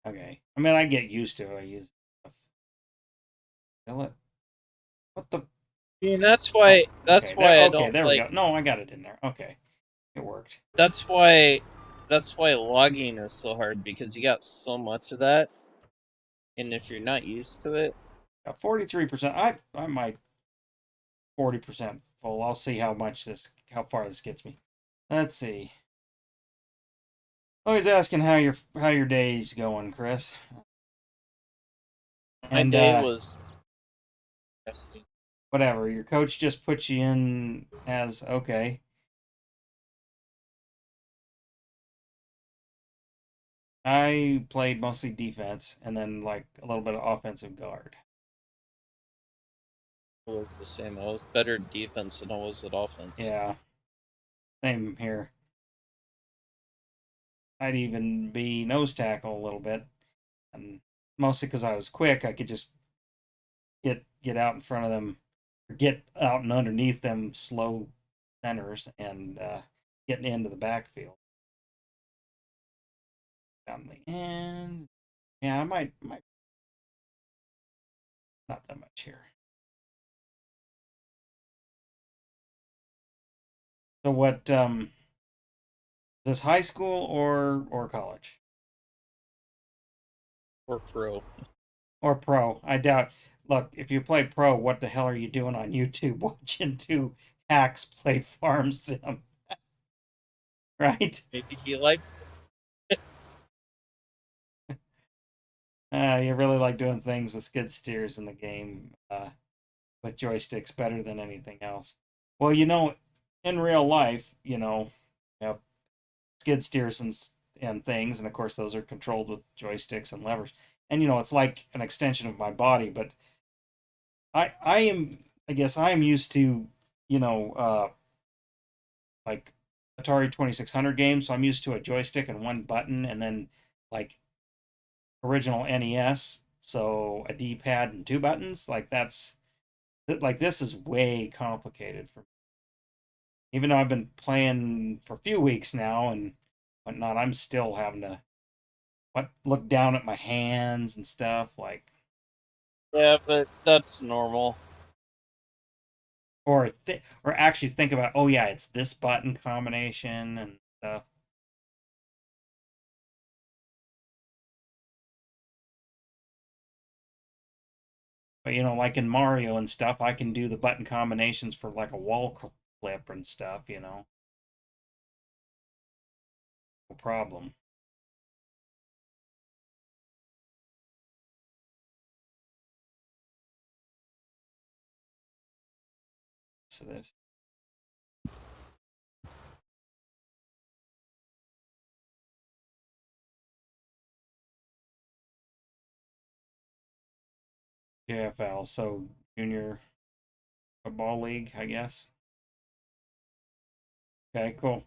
Okay. I mean, I get used to it. I use. Fill it. What the? I mean, that's Oh, why okay. that's There. why I Okay, don't there we like. go. No, I got it in there. Okay, it worked. That's why logging is so hard because you got so much of that, and if you're not used to it, 43%. I might 40% full. I'll see how far this gets me. Let's see. Always asking how your day's going, Chris. my And day was resting. whatever, your coach just puts you in as okay. I played mostly defense and then like a little bit of offensive guard. It was the same. I was better at defense than I was at offense. Yeah, same here. I'd even be nose tackle a little bit, and mostly because I was quick, I could just get out in front of them, get out and underneath them slow centers, and get into the backfield. Down the end, yeah, I might not that much here. So what? Is this high school or college Or pro. or pro? I doubt. Look, if you play pro, what the hell are you doing on YouTube watching two hacks play farm sim? Right? Maybe he liked. You really like doing things with skid steers in the game with joysticks better than anything else. Well, in real life, you have skid steers and things, and of course those are controlled with joysticks and levers. And it's like an extension of my body, but I guess I am used to you know like Atari 2600 games, so I'm used to a joystick and one button, and then like original NES, so a D-pad and two buttons. Like this is way complicated for me. Even though I've been playing for a few weeks now and whatnot, I'm still having to look down at my hands and stuff like, Yeah, but that's normal. or actually think about, oh yeah, it's this button combination and stuff. But like in Mario and stuff, I can do the button combinations for like a wall clip and stuff. No problem. So this JFL, so Junior Football League, I guess. Okay, cool.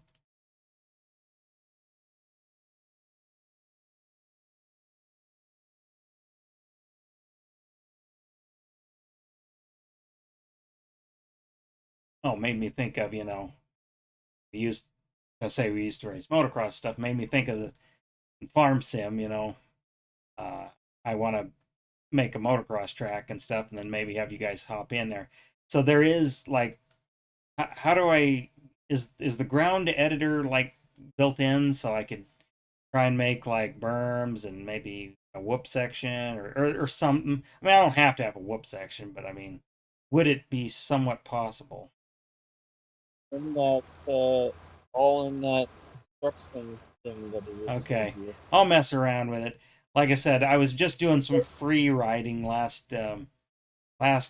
Oh, made me think of we used we used to race motocross stuff. Made me think of the farm sim. Uh, I want to make a motocross track and stuff, and then maybe have you guys hop in there. So there is like, how do I, is the ground editor like built in so I could try and make like berms and maybe a whoop section or something? I mean, I don't have to have a whoop section, but I mean, would it be somewhat possible? In that, all in that construction thing that I just showed Okay, you. I'll mess around with it. Like I said, I was just doing some free writing last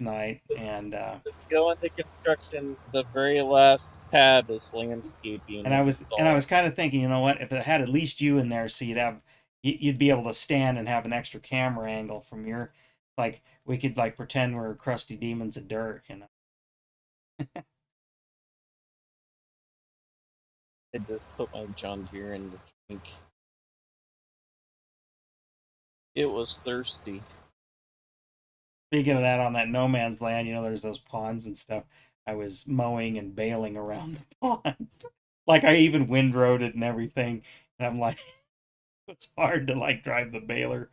night, and Go into construction, the very last tab is landscaping, and it's I all. was kind of thinking, you know what, if it had at least you in there, so you'd be able to stand and have an extra camera angle from your, like we could like pretend we're crusty demons of dirt, you know. I just put my John Deere in the drink. It was thirsty. Speaking of that, on that no man's land, you know, there's those ponds and stuff. I was mowing and baling around the pond. Like I even windrowed it and everything. And I'm like, it's hard to like drive the baler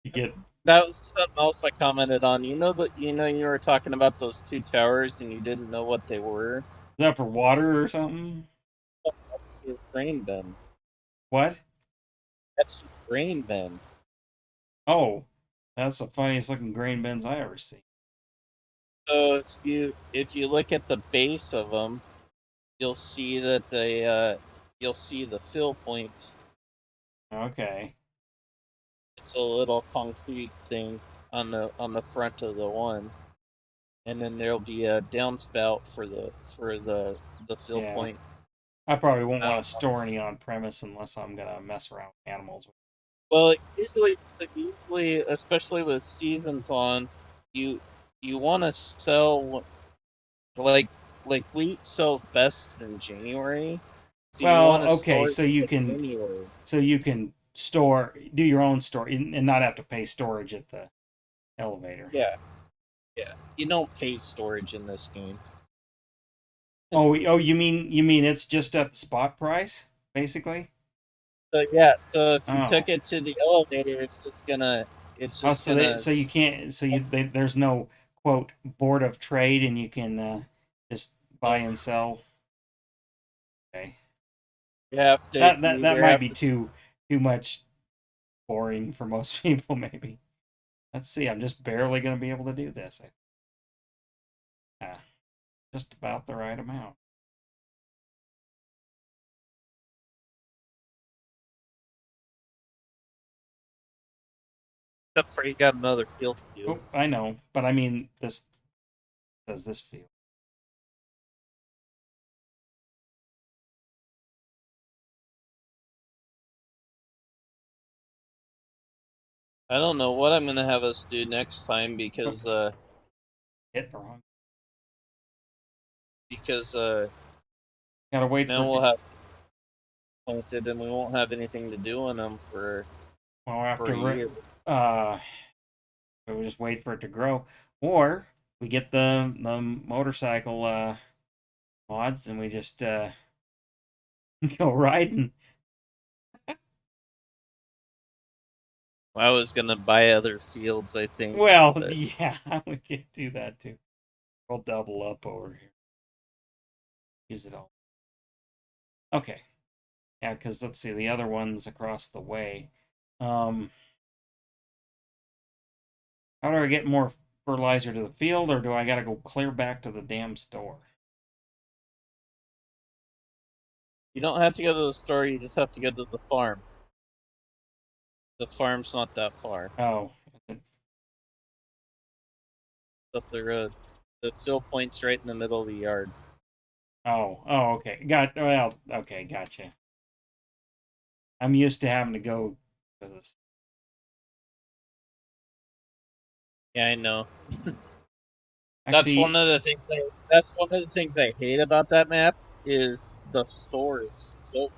to get. Is That was something else I commented on. You were talking about those two towers, and you didn't know what they were. that for water or something? That's your grain bin. What? That's your grain bin. Oh, that's the funniest looking grain bins I ever see. So if you look at the base of them, you'll see that you'll see the fill point. Okay. It's a little concrete thing on the front of the one, and then there'll be a downspout for the fill Yeah. point. I probably won't want Um, to store any on premise unless I'm gonna mess around with animals. well, usually, especially with seasons on, you you want to sell like wheat sells best in January, so you Well, want to okay, store it in January. so you can store do your own store and not have to pay storage at the elevator. Yeah, yeah. You don't pay storage in this game. Oh, you mean it's just at the spot price, basically? So yeah, so if you Oh, took it to the elevator, it's oh, just gonna. so you can't there's no quote board of trade and you can just buy No, and sell. Okay, you that either might have be to. too much boring for most people. Maybe. Let's see. I'm just barely going to be able to do this. Just about the right amount. Except for you got another field to do. Oh, I know, but I mean, this does this feel? I don't know what I'm gonna have us do next time Oh, because hit the wrong. because Gotta wait for now it we'll to. have planted and we won't have anything to do on them Well, for a after year. uh, we just wait for it to grow, or we get the motorcycle mods and we just go riding. I was gonna buy other fields, I think, Well, but yeah, we could do that too. We'll double up over here. Use it all. Okay. Yeah, because let's see, the other one's across the way. Um, how do I get more fertilizer to the field, or do I gotta go clear back to the damn store? you don't have to go to the store. You just have to go to the farm. The farm's not that far. Oh, It's up the road. The fill point's right in the middle of the yard. okay. Well, okay, gotcha. I'm used to having to go to this. Yeah, I know. Actually, That's one of the things I hate about that map is the store is so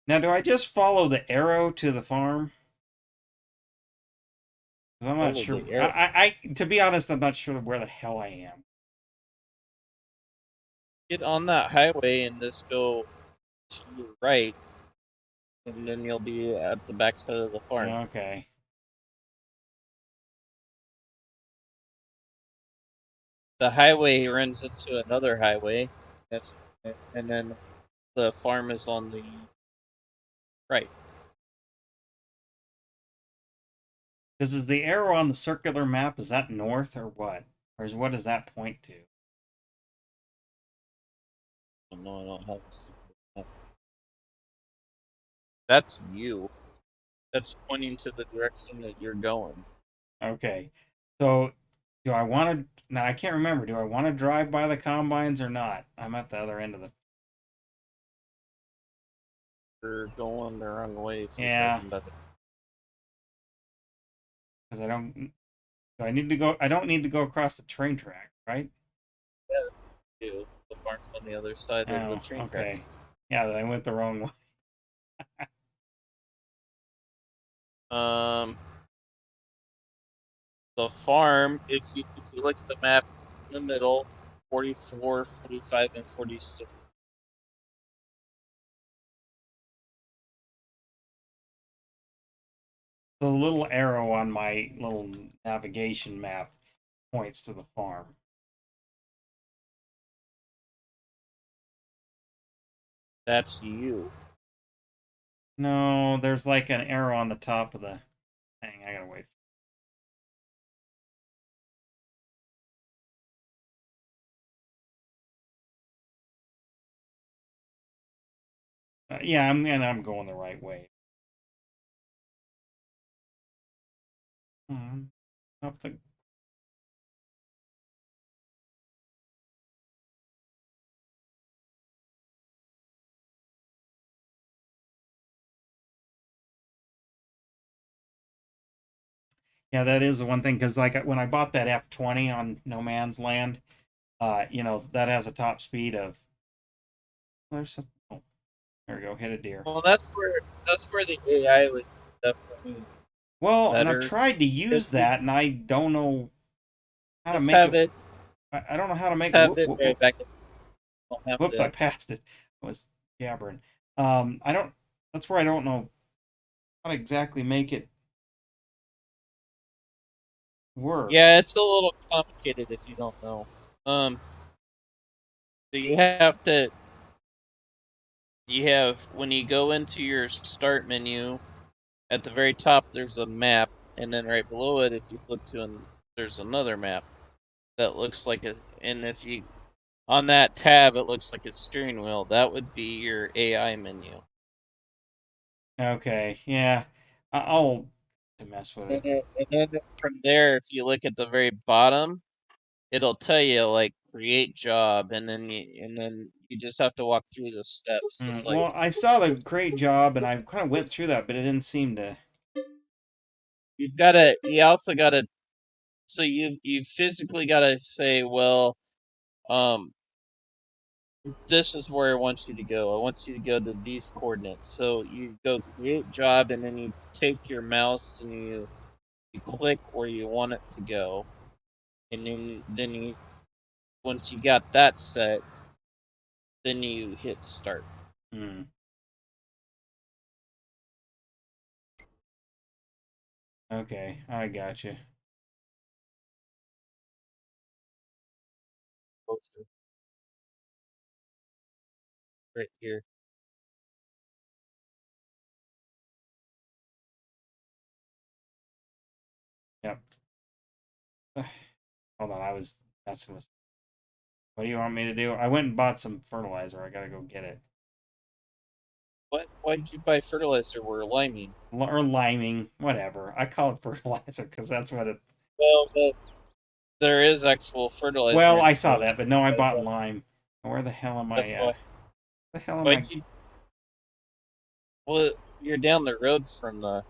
now do I just follow the arrow to the farm? 'Cause I'm not full of sure. the air. To be honest, I'm not sure where the hell I am. Get on that highway and just go to your right, and then you'll be at the backside of the farm. Okay. the highway runs into another highway. That's and then the farm is on the right. Because is the arrow on the circular map, is that north or what? Or what does that point to? Oh, no, I don't have this. That's you. That's pointing to the direction that you're going. Okay. So do I want to now I can't remember. Do I want to drive by the combines or not? I'm at the other end of the You're going the wrong way if you're yeah, driving by the. because I don't do I need to go I don't need to go across the train track, right? Yes, you. The farm's on the other side of the Oh, train okay. tracks. Yeah, I went the wrong way. Um, the farm, if you look at the map in the middle, 44, 45, and 46. The little arrow on my little navigation map points to the farm. That's you. No, there's like an arrow on the top of the thing. I gotta wait. Yeah, I'm going the right way. Up the Yeah, that is the one thing because like when I bought that F20 on No Man's Land, that has a top speed of. There's a, oh, there we go, hit a deer. Well, that's where the AI would definitely Well, and I've better. tried to Because use that, and I don't know how to just make it. have it I don't know how to make have it right back. Don't have whoops, I to. passed it. I was jabbering. I don't. That's where I don't know how to exactly make it work. Yeah, it's a little complicated if you don't know. Um, so you have when you go into your start menu at the very top, there's a map, and then right below it, if you flip to there's another map that looks like a, and if you on that tab, it looks like a steering wheel. That would be your AI menu. Okay, yeah, I'll to mess with it. And then from there, if you look at the very bottom, it'll tell you like create job, and then you just have to walk through the steps. Just like Well, I saw the great job, and I kind of went through that, but it didn't seem to. you also gotta, so you physically gotta say, well, um, this is where I want you to go. I want you to go to these coordinates. So you go create job, and then you take your mouse and you click where you want it to go, and then you once you got that set, then you hit start. Hmm. Okay, I got you. Poster right here. Yep. Hold on, I was messing with. What do you want me to do? I went and bought some fertilizer. I gotta go get it. What? Why did you buy fertilizer? We're liming. Or liming, whatever. I call it fertilizer because that's what it. Well, but there is actual fertilizer Well, in I the saw grocery. that, but no, I bought But lime. Where the hell am I? that's why. The hell am Why I? you? Well, you're down the road from the.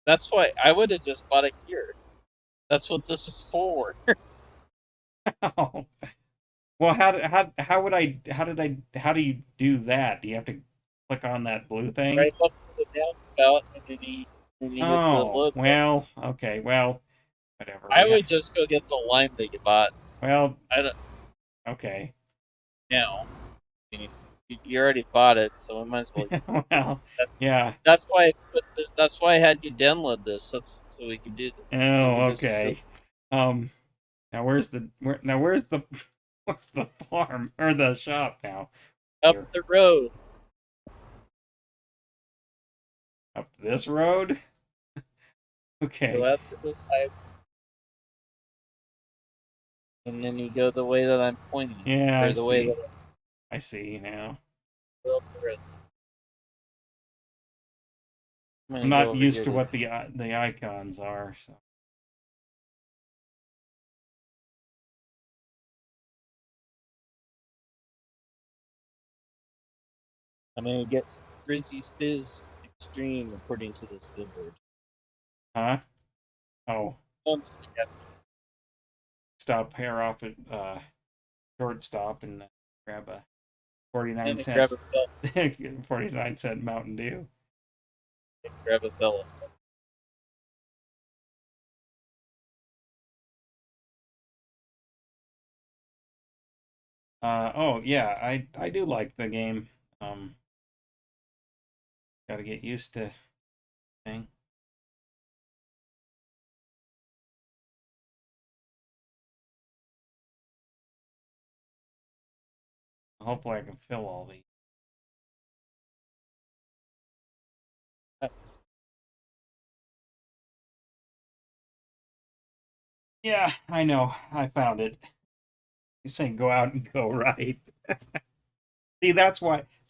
That's why I would have just bought it here. That's what this is for. Oh. Well, how would I? How did I? How do you do that? Do you have to click on that blue thing? Right up to the down belt, and you hit the Oh, load button. well, okay, well, whatever. I would just go get the lime that you bought. Well, I don't okay. now. I mean, you already bought it, so I might as well use it. Well, yeah. That's why I had you download this. That's so we could do this. So Oh, we just show. okay. Um, where's the where's the farm or the shop now? Up Here, the road. up this road. Go Okay. out to the side, and then you go the way that I'm pointing, Yeah, or I the way that see. I see now. I go up the road. I'm I'm gonna go not over used here to to. what the icons are. So. I'm gonna get Frizzy's Fizz Extreme according to this billboard. Huh? Oh, Going to the gas stop here off at shortstop and grab a 49 station and grab a cents bell. 49-cent Mountain Dew. Grab a bell. Oh yeah, I do like the game. Got to get used to thing. Hopefully I can fill all these. Yeah, I know. I found it. He's saying go out and go right. See,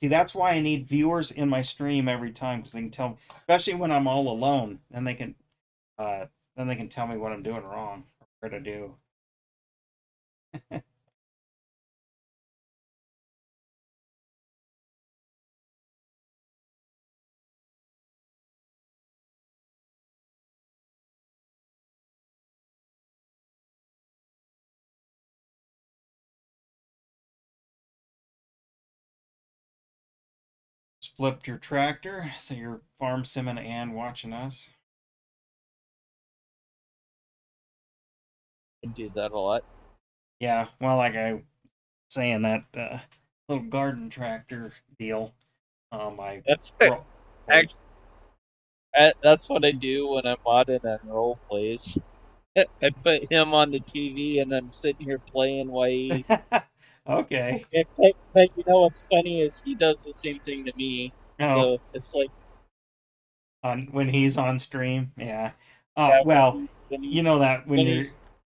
that's why I need viewers in my stream every time because they can tell, especially when I'm all alone, uh then they can tell me what I'm doing wrong or where to do. Just flipped your tractor, so you're farm simming and watching us. I do that a lot. Yeah, well, like I saying that little garden tractor deal. I That's brought. Oh, actually that's what I do when I'm modding on role plays. I put him on the TV and I'm sitting here playing while he. okay. But you know what's funny is he does the same thing to me. Oh, So it's like, on when he's on stream, yeah. yeah, Well, when you he's know that when he's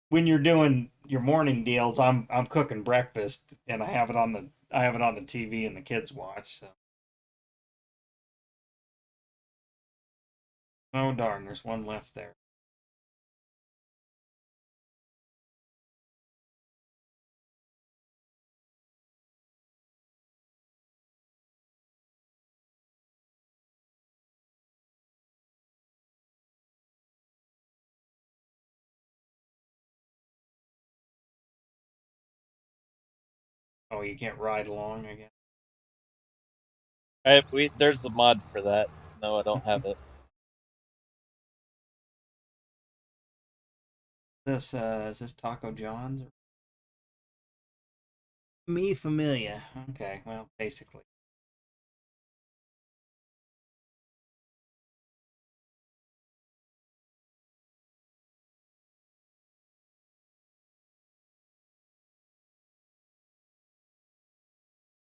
when you're doing your morning deals, I'm cooking breakfast and I have it on the TV and the kids watch. So, oh darn, there's one left there. Oh, you can't ride along, I guess. there's a mod for that. No, I don't have it. This is this Taco John's? Me familiar. Okay, well, basically.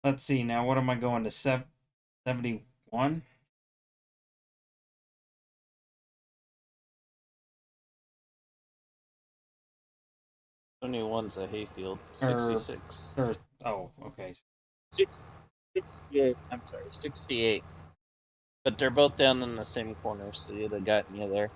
Let's see now. What am I going to 71? 21's a hayfield. Or 66. or oh, okay. Six, 68. I'm sorry, 68. But they're both down in the same corner, so you'd have gotten you there.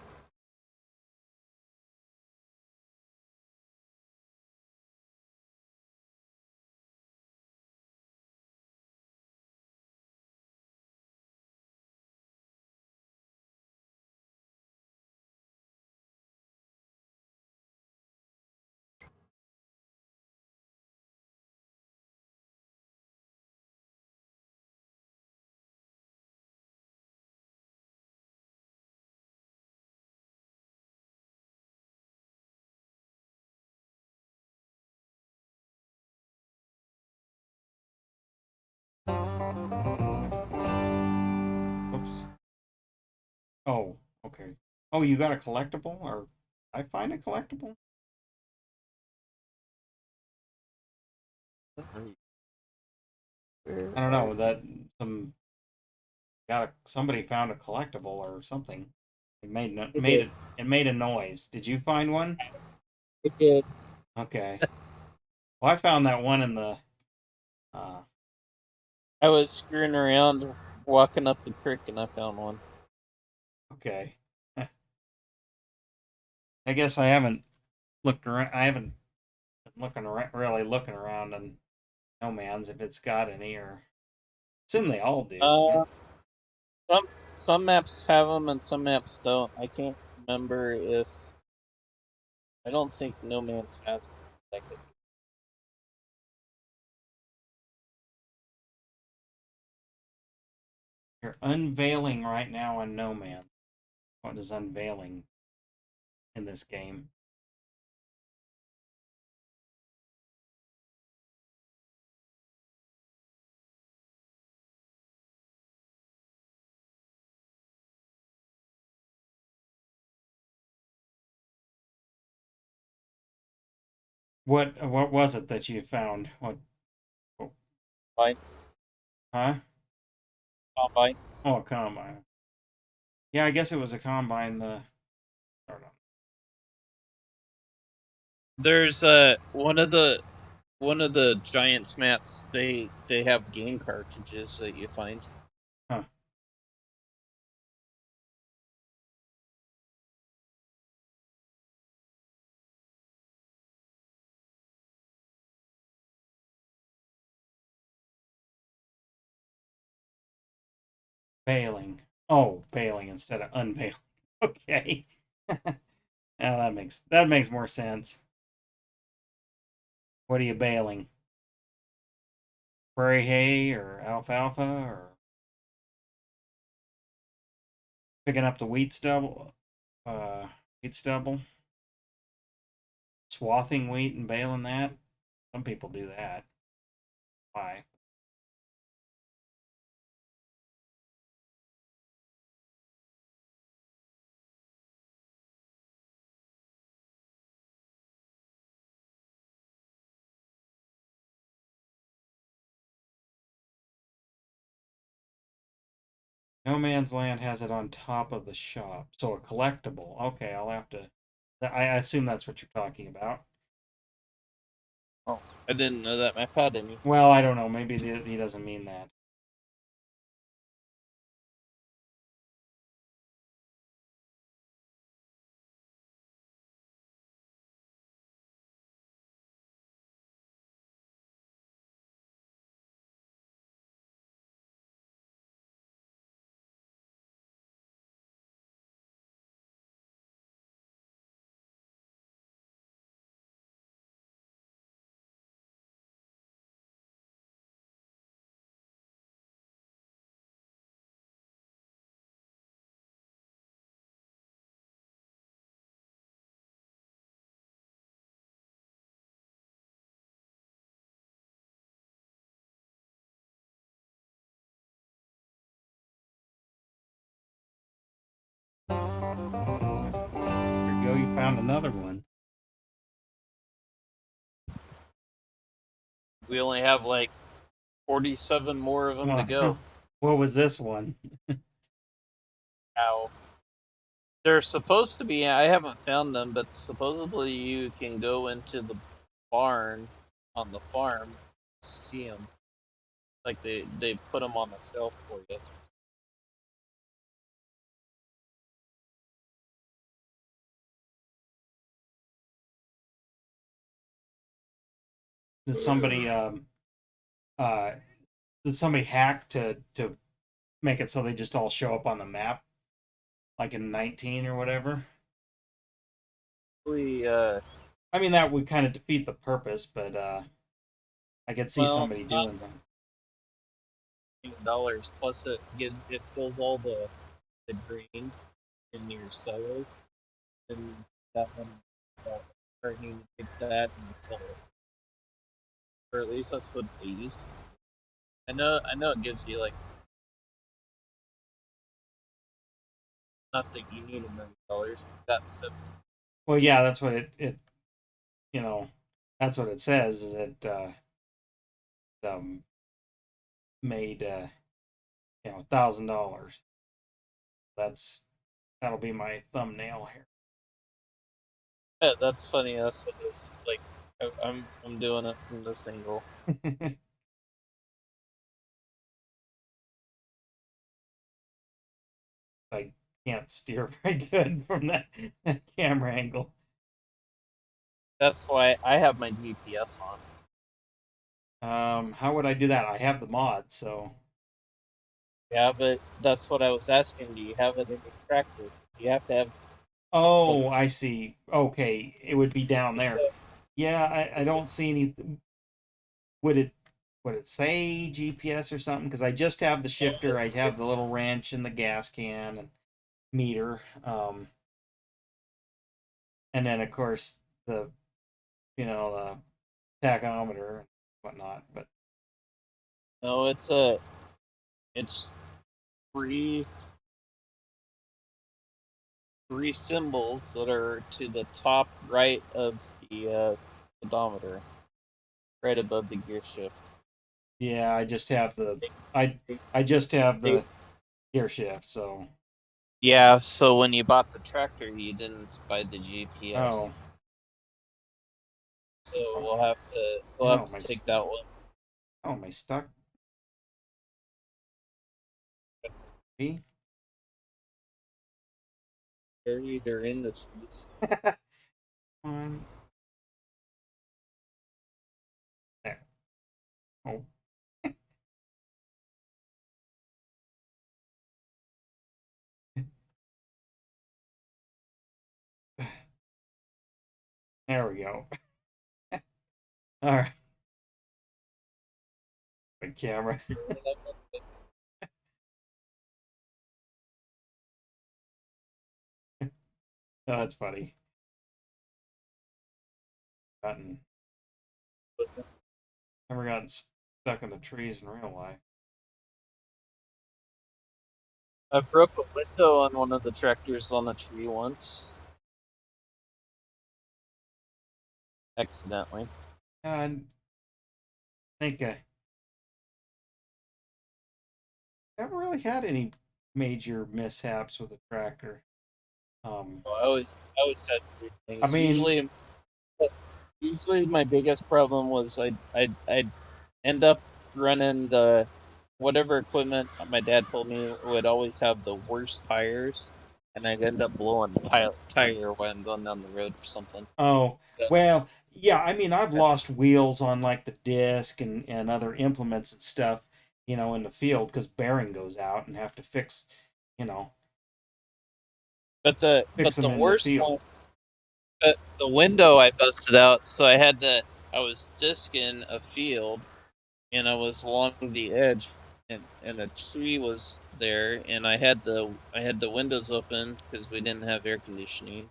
Oops. Oh, okay. Oh, you got a collectible or I find a collectible? Where I don't are know that you? somebody found a collectible or something. It I did. it made a noise. Did you find one? I did. Okay. Well, I found that one in the uh I was screwing around, walking up the creek, and I found one. okay. I guess I haven't looked around. I haven't been really looking around in No Man's if it's got any or assume they all do. Uh, some some maps have them and some maps don't. I can't remember if I don't think No Man's has one. You're unveiling right now on No Man. What is unveiling in this game? What was it that you found? What Combine, huh? combine. Oh, a combine. Yeah, I guess it was a combine. The Hold on. There's one of the Giants maps. They have game cartridges that you find. Huh. Bailing. Oh, bailing instead of unveiling. Okay. Yeah, that makes more sense. What are you bailing? Prairie hay or alfalfa or picking up the uh, wheat stubble, swathing wheat and baling that. Some people do that. Why? No Man's Land has it on top of the shop, so a collectible. Okay, I'll have to. I assume that's what you're talking about. Oh, I didn't know that map had any. Well, I don't know. Maybe he doesn't mean that. There you go. You found another one. We only have like 47 more of them to Well, go. what was this one? Now, they're supposed to be, I haven't found them, but supposedly you can go into the barn on the farm, see them. Like they put them on the shelf for you. Did somebody uh did somebody hack to make it so they just all show up on the map like in 19 or whatever? We, I mean that would kind of defeat the purpose, but I could see well, somebody not doing that. $15 plus it fills all the green in your cells, and that one sell. Or you take that and sell it, or at least that's what they used. I know it gives you like not that you need $1 million. That's it. Well, yeah, that's what it you know, that's what it says is that made $1,000. That'll be my thumbnail Yeah, that's funny. That's what it is. It's like I'm doing it from this angle. here. I can't steer very good from that camera angle. That's why I have my GPS on. How would I do that? I have the mod, so. Yeah, but that's what I was asking. Do you have it in your tractor? Do you have to have one? Oh, I see. Okay, it would be down It's there. a, Yeah, I it's a, don't see any. Would it would it say GPS or something? Because I just have the shifter. I have the it's little wrench and the gas can and meter. And then of course the the tachometer and whatnot. But no, it's three three symbols that are to the top right of the speedometer, right above the gear shift. yeah, They, I they, I just have they the gear shift. So Yeah, so when you bought the tractor, you didn't buy the oh GPS. So oh we'll have oh to my take that one. oh my stuck. Me? Buried or in the trees. On there. Oh, there we go. All right, good camera. Oh, that's funny. Gotten Never gotten stuck in the trees in real life. I broke a window on one of the tractors on a tree once, accidentally. I think I never really had any major mishaps with a tractor. Um, I always had weird I things. mean, Usually my biggest problem was I'd end up running the whatever equipment my dad told me would always have the worst tires, and I'd end up blowing the tire while I'm going down the road or something. oh, That, well, yeah, I mean, I've that, lost wheels on like the disc and other implements and stuff, in the field because bearing goes out and have to you know, fix but them the in the worst field. one, the window I busted out. So I was disking a field, and I was along the edge, and a tree was there, and I had the windows open because we didn't have air conditioning,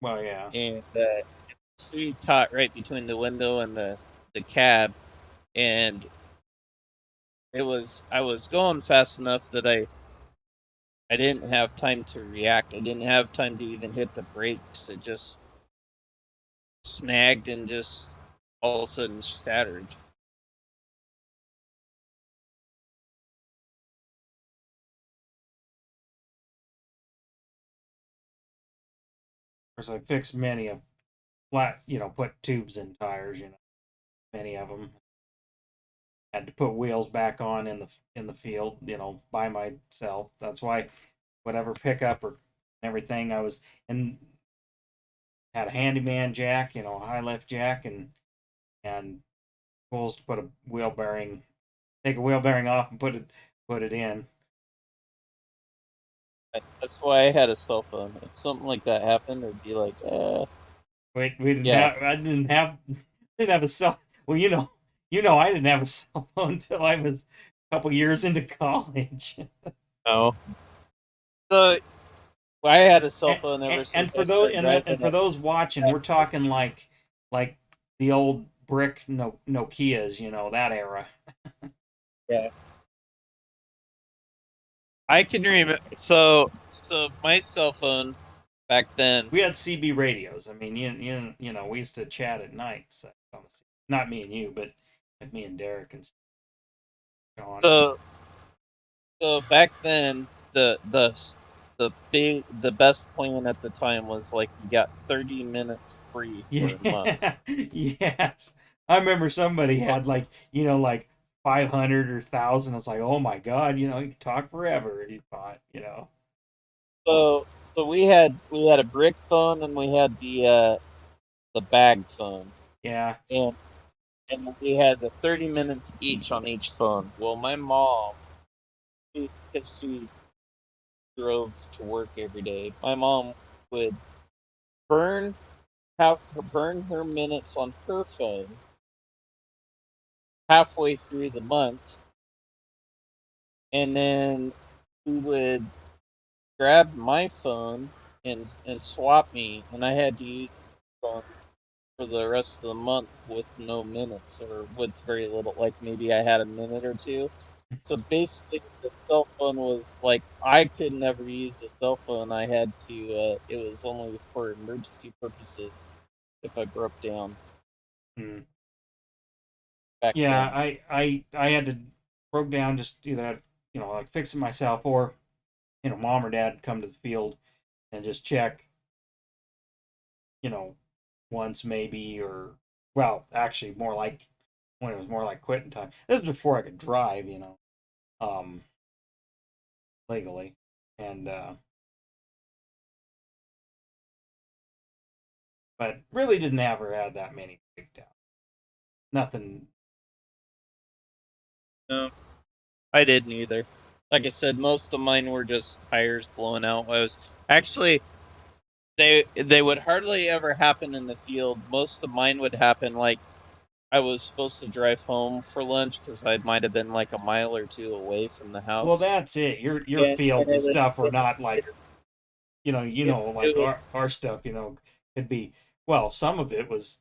Well, yeah. and the tree caught right between the window and the cab, and I was going fast enough that I didn't have time to react. I didn't have time to even hit the brakes. It just snagged and just all of a sudden shattered. Of course, I fixed many a flat, put tubes in tires, many of them. Had to put wheels back on in the field, by myself. That's why whatever pickup or everything I was and had a handyman jack, a high lift jack and tools to put a wheel bearing, take a wheel bearing off and put it in. That's why I had a cell phone. If something like that happened, it'd be like, Wait, we didn't yeah, have I didn't have a cell. Well, I didn't have a cell phone until I was a couple years into college. no. So I had a cell and, phone ever and since I for those started and then, and driving for at those watching, we're talking 14. like the old brick Nokias, that era. Yeah, I can remember. So my cell phone back then. We had CB radios. I mean, we used to chat at night. So, not me and you, but like me and Derek and stuff. Gone. So so back then, the best plan at the time was like you got 30 minutes free for a month. Yeah. Yes. I remember somebody had like, like 500 or 1,000. It's like, oh my God, you can talk forever. He thought. So we had a brick phone and we had the bag phone, Yeah. and we had the 30 minutes each on each phone. Well, my mom, because she drove to work every day, my mom would burn burn her minutes on her phone halfway through the month, and then we would grab my phone and swap me, and I had to use the phone for the rest of the month with no minutes or with very little, like maybe I had a minute or two. So basically, the cell phone was like I could never use the cell phone. I had to. It was only for emergency purposes if I broke down Hmm. back Yeah, then. I had to broke down just either had, like fix it myself or, mom or dad would come to the field and just check, you know, once maybe or well, actually more like when it was more like quitting time. This is before I could drive, um, legally. And but really didn't ever have that many breakdowns. Nothing. No, I didn't either. Like I said, most of mine were just tires blowing out. I was actually they would hardly ever happen in the field. Most of mine would happen like I was supposed to drive home for lunch because I might have been like a mile or two away from the Well, house, that's it. Your and fields and stuff were not it, like it like would. our stuff. Could be well. Some of it was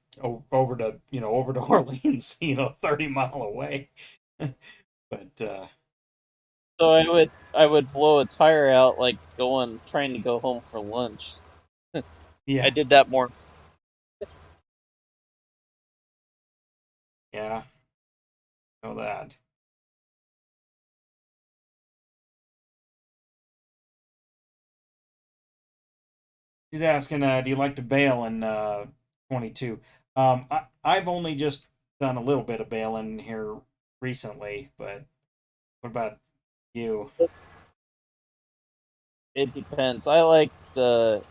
over to over to Orleans. 30 mile away. But So I would blow a tire out like going trying to go home for lunch. I yeah, did that more. yeah, know that. He's asking, do you like to bail in 22? I've only just done a little bit of bailing here recently, but what about you? It depends. I like the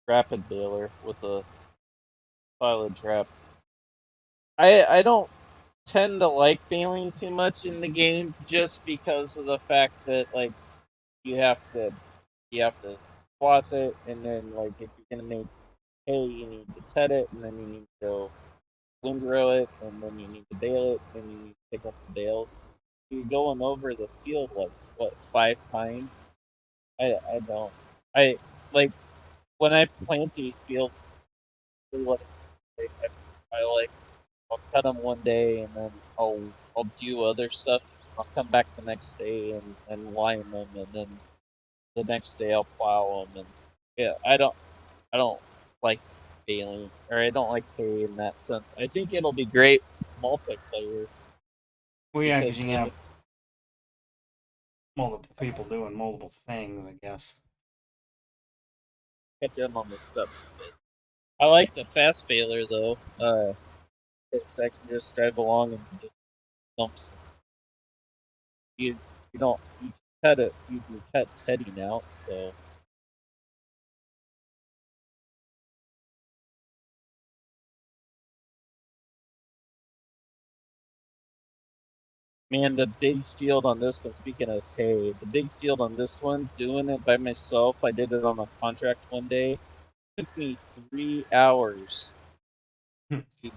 rapid baler with a solid trap. I don't tend to like bailing too much in the game just because of the fact that like you have to you have to swath it, and then like if you're gonna make hay you need to tet it, and then you need to go windrow it, and then you need to bale it, and you need to pick up the bales. You're going over the field like what 5 times. I don't. I like when I plant these fields. What I like I'll cut them one day, and then I'll do other stuff. I'll come back the next day and line them, and then the next day I'll plow them. And yeah, I don't like baling, or I don't like hay in that sense. I think it'll be great multiplayer Well, yeah, because you because can then have multiple people doing multiple things, I guess. get them on the steps. I like the fast baler though. 'Cause I can just drive along and just dump some. You don't you can cut it. You can cut tedding out, so man, the big field on this one, speaking of hay, the big field on this one, doing it by myself, I did it on a contract one day. It took me 3 hours to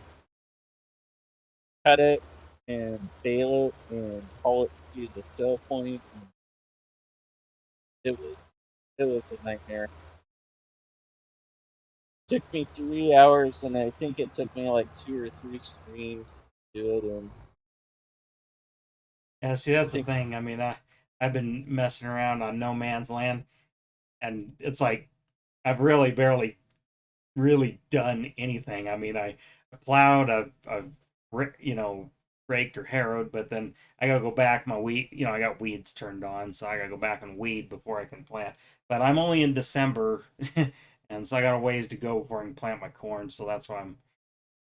cut it and bale it and haul it to the sell point. And it was it was a nightmare. It took me 3 hours, and I think it took me like 2 or 3 streams to do it. And Yeah, see, I that's the think thing. I mean, I've been messing around on no man's land, and it's like I've really barely really done anything. I mean, I plowed, I've you know, raked or harrowed, but then I gotta go back. My weed, you know, I got weeds turned on, so I gotta go back and weed before I can plant. But I'm only in December, and so I got a ways to go before I can plant my corn. So that's why I'm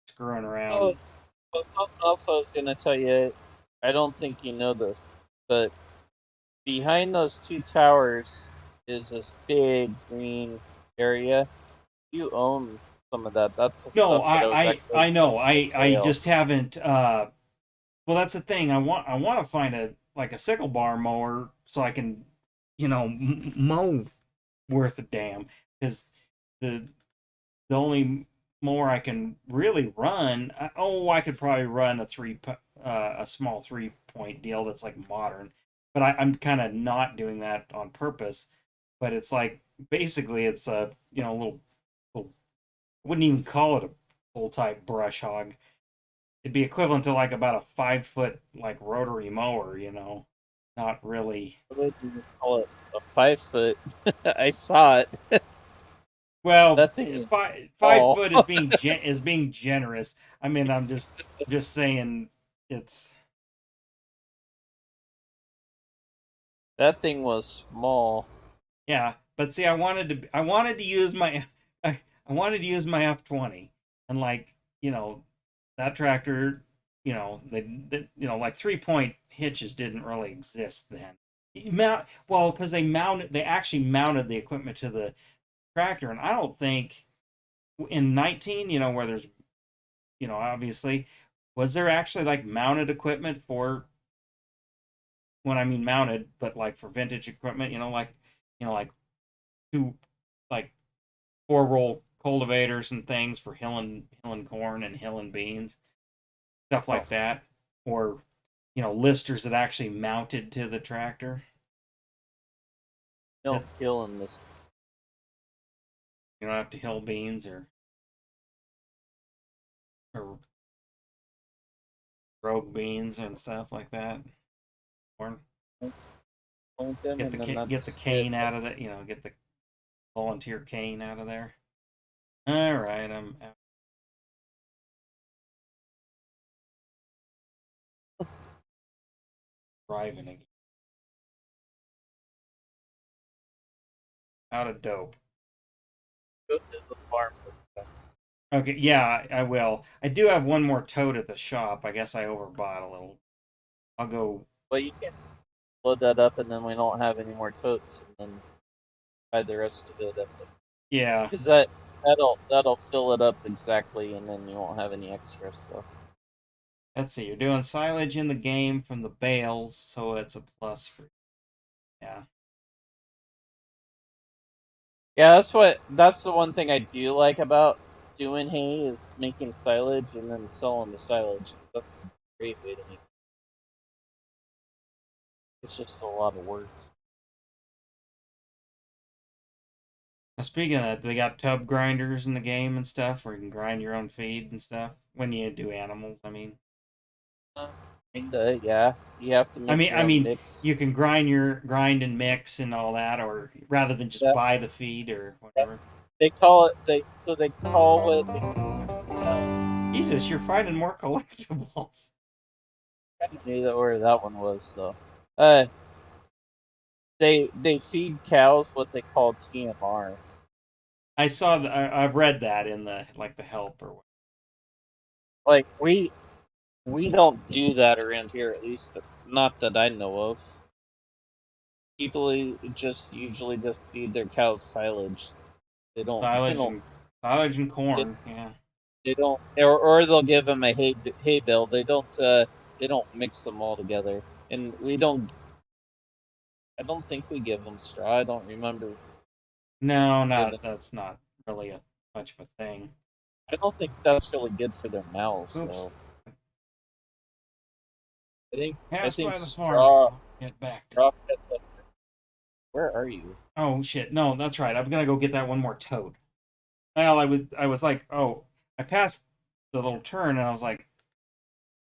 screwing Oh, around. well, something else I was gonna tell you. I don't think you know this, but behind those two towers is this big green area. You own some of that. That's the No, stuff that I was actually I know. trying to I bale. just haven't. Well, that's the thing. I want to find a like a sickle bar mower so I can, you know, mow worth a damn because the the only mower I can really run. Oh, I could probably run a small 3 point deal that's like modern, but I'm kind of not doing that on purpose. But it's like basically it's a you know little wouldn't even call it a full type brush hog. It'd be equivalent to like about a 5 foot like rotary mower, you know. Not really. I would even call it a 5 foot. I saw it. Well, That thing is five small. foot is being generous. I mean, just saying it's That thing was small. yeah. But see, I wanted to use my I wanted to use my F20 and like you know that tractor, you know they you know like 3 point hitches didn't really exist then. Well because they actually mounted the equipment to the tractor, and I don't think in 19 you know where there's you know obviously was there actually like mounted equipment for when I mean mounted, but like for vintage equipment, you know like two like 4 roll cultivators and things for hilling corn and hilling beans, stuff Oh, like that, or you know listers that actually mounted to the tractor. no That hill in this. you don't have to hill beans or rogue beans and stuff like that. Corn. Wellington, and then Get the that's it. cane out of it. You know, get the volunteer cane out of there. All right, I'm driving again. Out of dope. Go to the farm. Okay, yeah, I will. I do have one more tote at the shop. I guess I overbought a little. I'll go. But you can load that up, and then we don't have any more totes, and then buy the rest of it at the. Yeah, Because that'll fill it up exactly, and then you won't have any extra. So let's see. You're doing silage in the game from the bales, so it's a plus for. Yeah, yeah, that's the one thing I do like about doing hay is making silage and then selling the silage. That's a great way to make. It's just a lot of work. now, speaking of that, they got tub grinders in the game and stuff where you can grind your own feed and stuff when you do animals. Uh, Kinda, yeah. You have to make your I own mean, mix. you can grind and mix and all that, or rather than just Yeah, buy the feed or yeah. whatever. They call it. Uh, Jesus, you're finding more collectibles. I kind of knew that where that one was. So, uh, they feed cows what they call TMR. I've read that in the like the help or what. Like we don't do that around here, at least not that I know of. People just usually just feed their cows silage. They don't. They Silage don't. and silage and They, corn. Yeah. they don't. Or they'll give them a hay bale. They don't. They don't mix them all together. And we don't. I don't think we give them straw. I don't remember No, giving. not that's not really a much of a thing. I don't think that's really good for their mouths, Oops. though. I think. I Pass think by the farm straw. now. Get back to. Straw pets up. Where are you? Oh shit! No, that's right. I'm gonna go get that one more toad. Well, I was like, oh, I passed the little turn and I was like,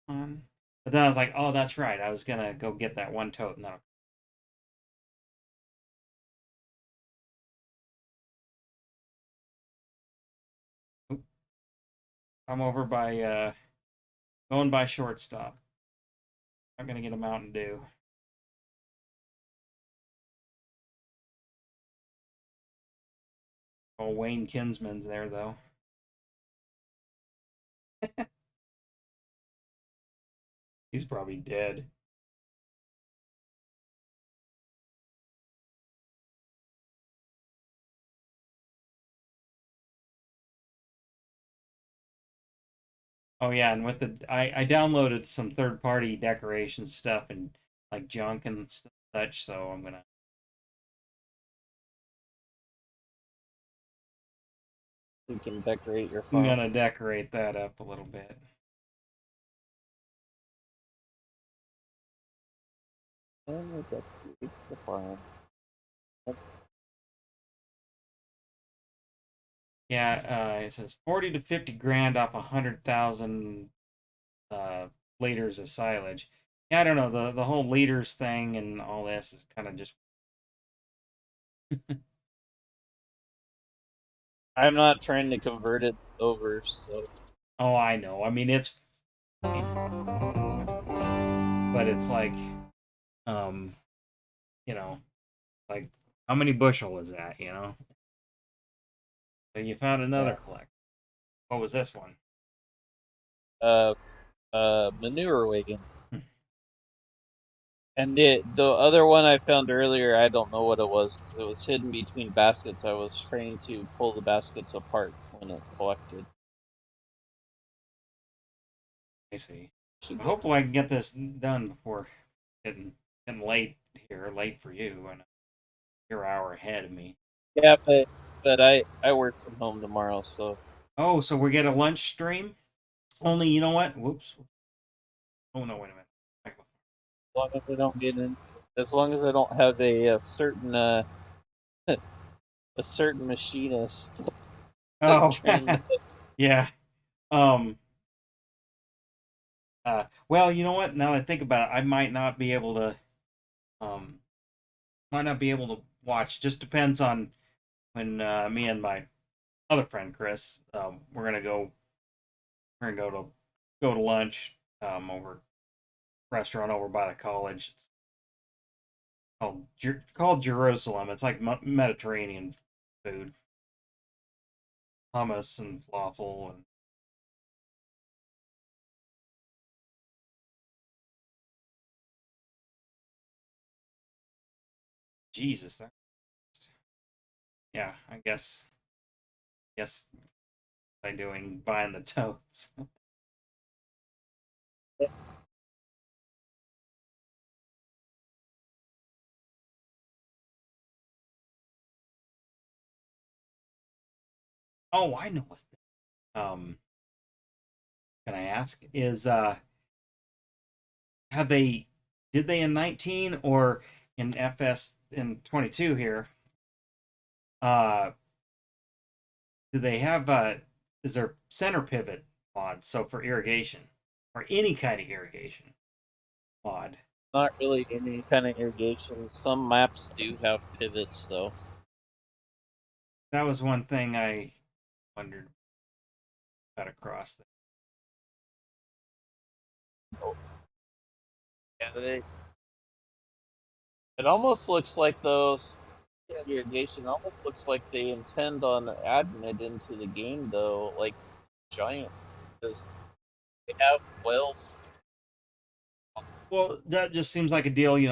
but then I was like, oh, that's right. I was gonna go get that one toad and then I'm over by Going by shortstop. Not gonna get a Mountain Dew. Oh, Wayne Kinsman's there though. He's probably dead. Oh yeah, and with the I downloaded some third party decoration stuff and like junk and such, so You can decorate your I'm farm. gonna decorate that up a little bit. And decorate the farm. Yeah, it says 40 to 50 grand off 100,000 uh, liters of silage. Yeah, I don't know, the whole liters thing and all this is kind of just. I'm not trying to convert it over, so Oh, I know. I mean, it's fine, but it's like, um, you know, like how many bushel is that? So you found another yeah. collect. What was this one? Uh, manure wagon. And the other one I found earlier, I don't know what it was because it was hidden between baskets. I was trying to pull the baskets apart when it collected. I see. Should get. Hopefully, I can get this done before getting late here. Late for you, and you're an hour ahead of me. Yeah, but I work from home tomorrow, so Oh, so we get a lunch stream? Only, you know what? Whoops. Oh no, wait a minute. as long as I don't get in, as long as I don't have a certain a certain machinist Oh, trying to. yeah. Um. Well, you know what? Now that I think about it, I might not be able to. Um. Might not be able to watch. Just depends on when me and my other friend Chris. We're gonna go. We're gonna go to lunch. Over restaurant over by the college. It's called Jerusalem. It's like Mediterranean food, hummus and falafel and Jesus. Yeah, I guess by doing buying the totes. Oh, I know. Um, can I ask? Have they did they in 19 or in FS in 22 here? Uh, do they have is there center pivot mods? So for irrigation or any kind of irrigation mod. Not really any kind of irrigation. Some maps do have pivots, though. That was one thing I wondered about across there. Oh, yeah, it almost looks like those irrigation almost looks like they intend on adding it into the game, though, like giants, because they have wells. Well, that just seems like a deal, you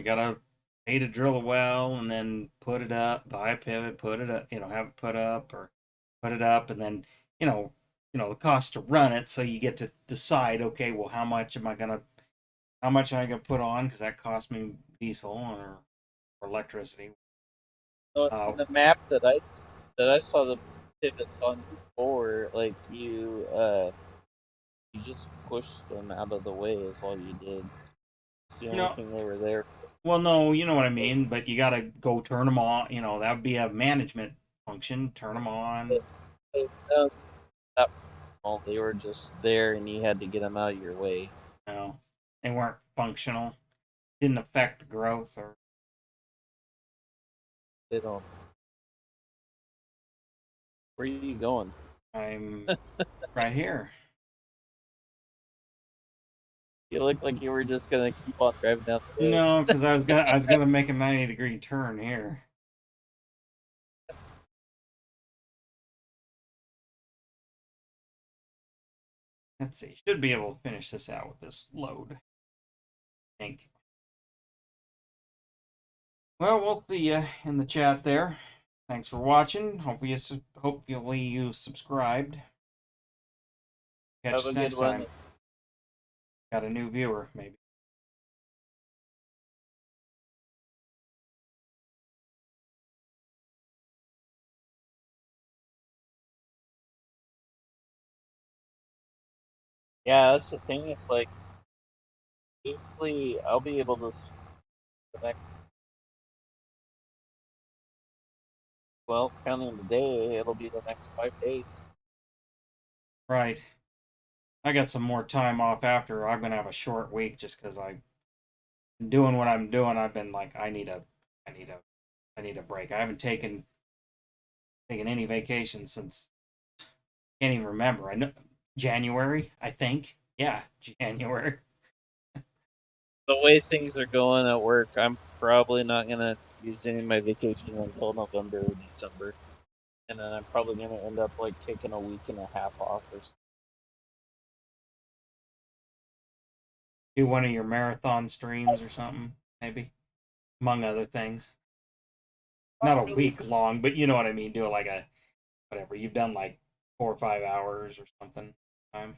gotta pay to drill a well and then put it up, buy a pivot, put it up, have it put up or put it up and then, the cost to run it, so you get to decide, okay, well how much am I gonna put on because that cost me diesel or electricity. So Uh in the map that I saw the pivots on before, like you just pushed them out of the way is all you did. It's the you only know, thing they were there for. well no, you know what I mean, but you gotta go turn them on, that would be a management function, turn them on. They, uh, not functional, they were just there, and you had to get them out of your way. No, they weren't functional, didn't affect the growth or. They don't. Where are you going? I'm right here. You look like you were just gonna keep on driving down the road. No, because I was gonna make a 90-degree turn here. Let's see. Should be able to finish this out with this load. I think. Well, we'll see you in the chat there. Thanks for watching. Hopefully you subscribed. Catch Have us a good next one. time. Got a new viewer, maybe. Yeah, that's the thing. It's like basically I'll be able to the next, well, counting the day, it'll be the next 5 days. Right. I got some more time off after. I'm gonna have a short week just because I'm doing what I'm doing. I've been like, I need a, I need a break. I haven't taken any vacation since can't even remember. I know January, I think. Yeah, January. The way things are going at work, I'm probably not gonna use any of my vacation until November or December, and then I'm probably gonna end up like taking a week and a half off or something. Do one of your marathon streams or something, maybe, among other things. Not a week long, but you know what I mean. Do like a whatever you've done, like 4 or 5 hours or something. Time.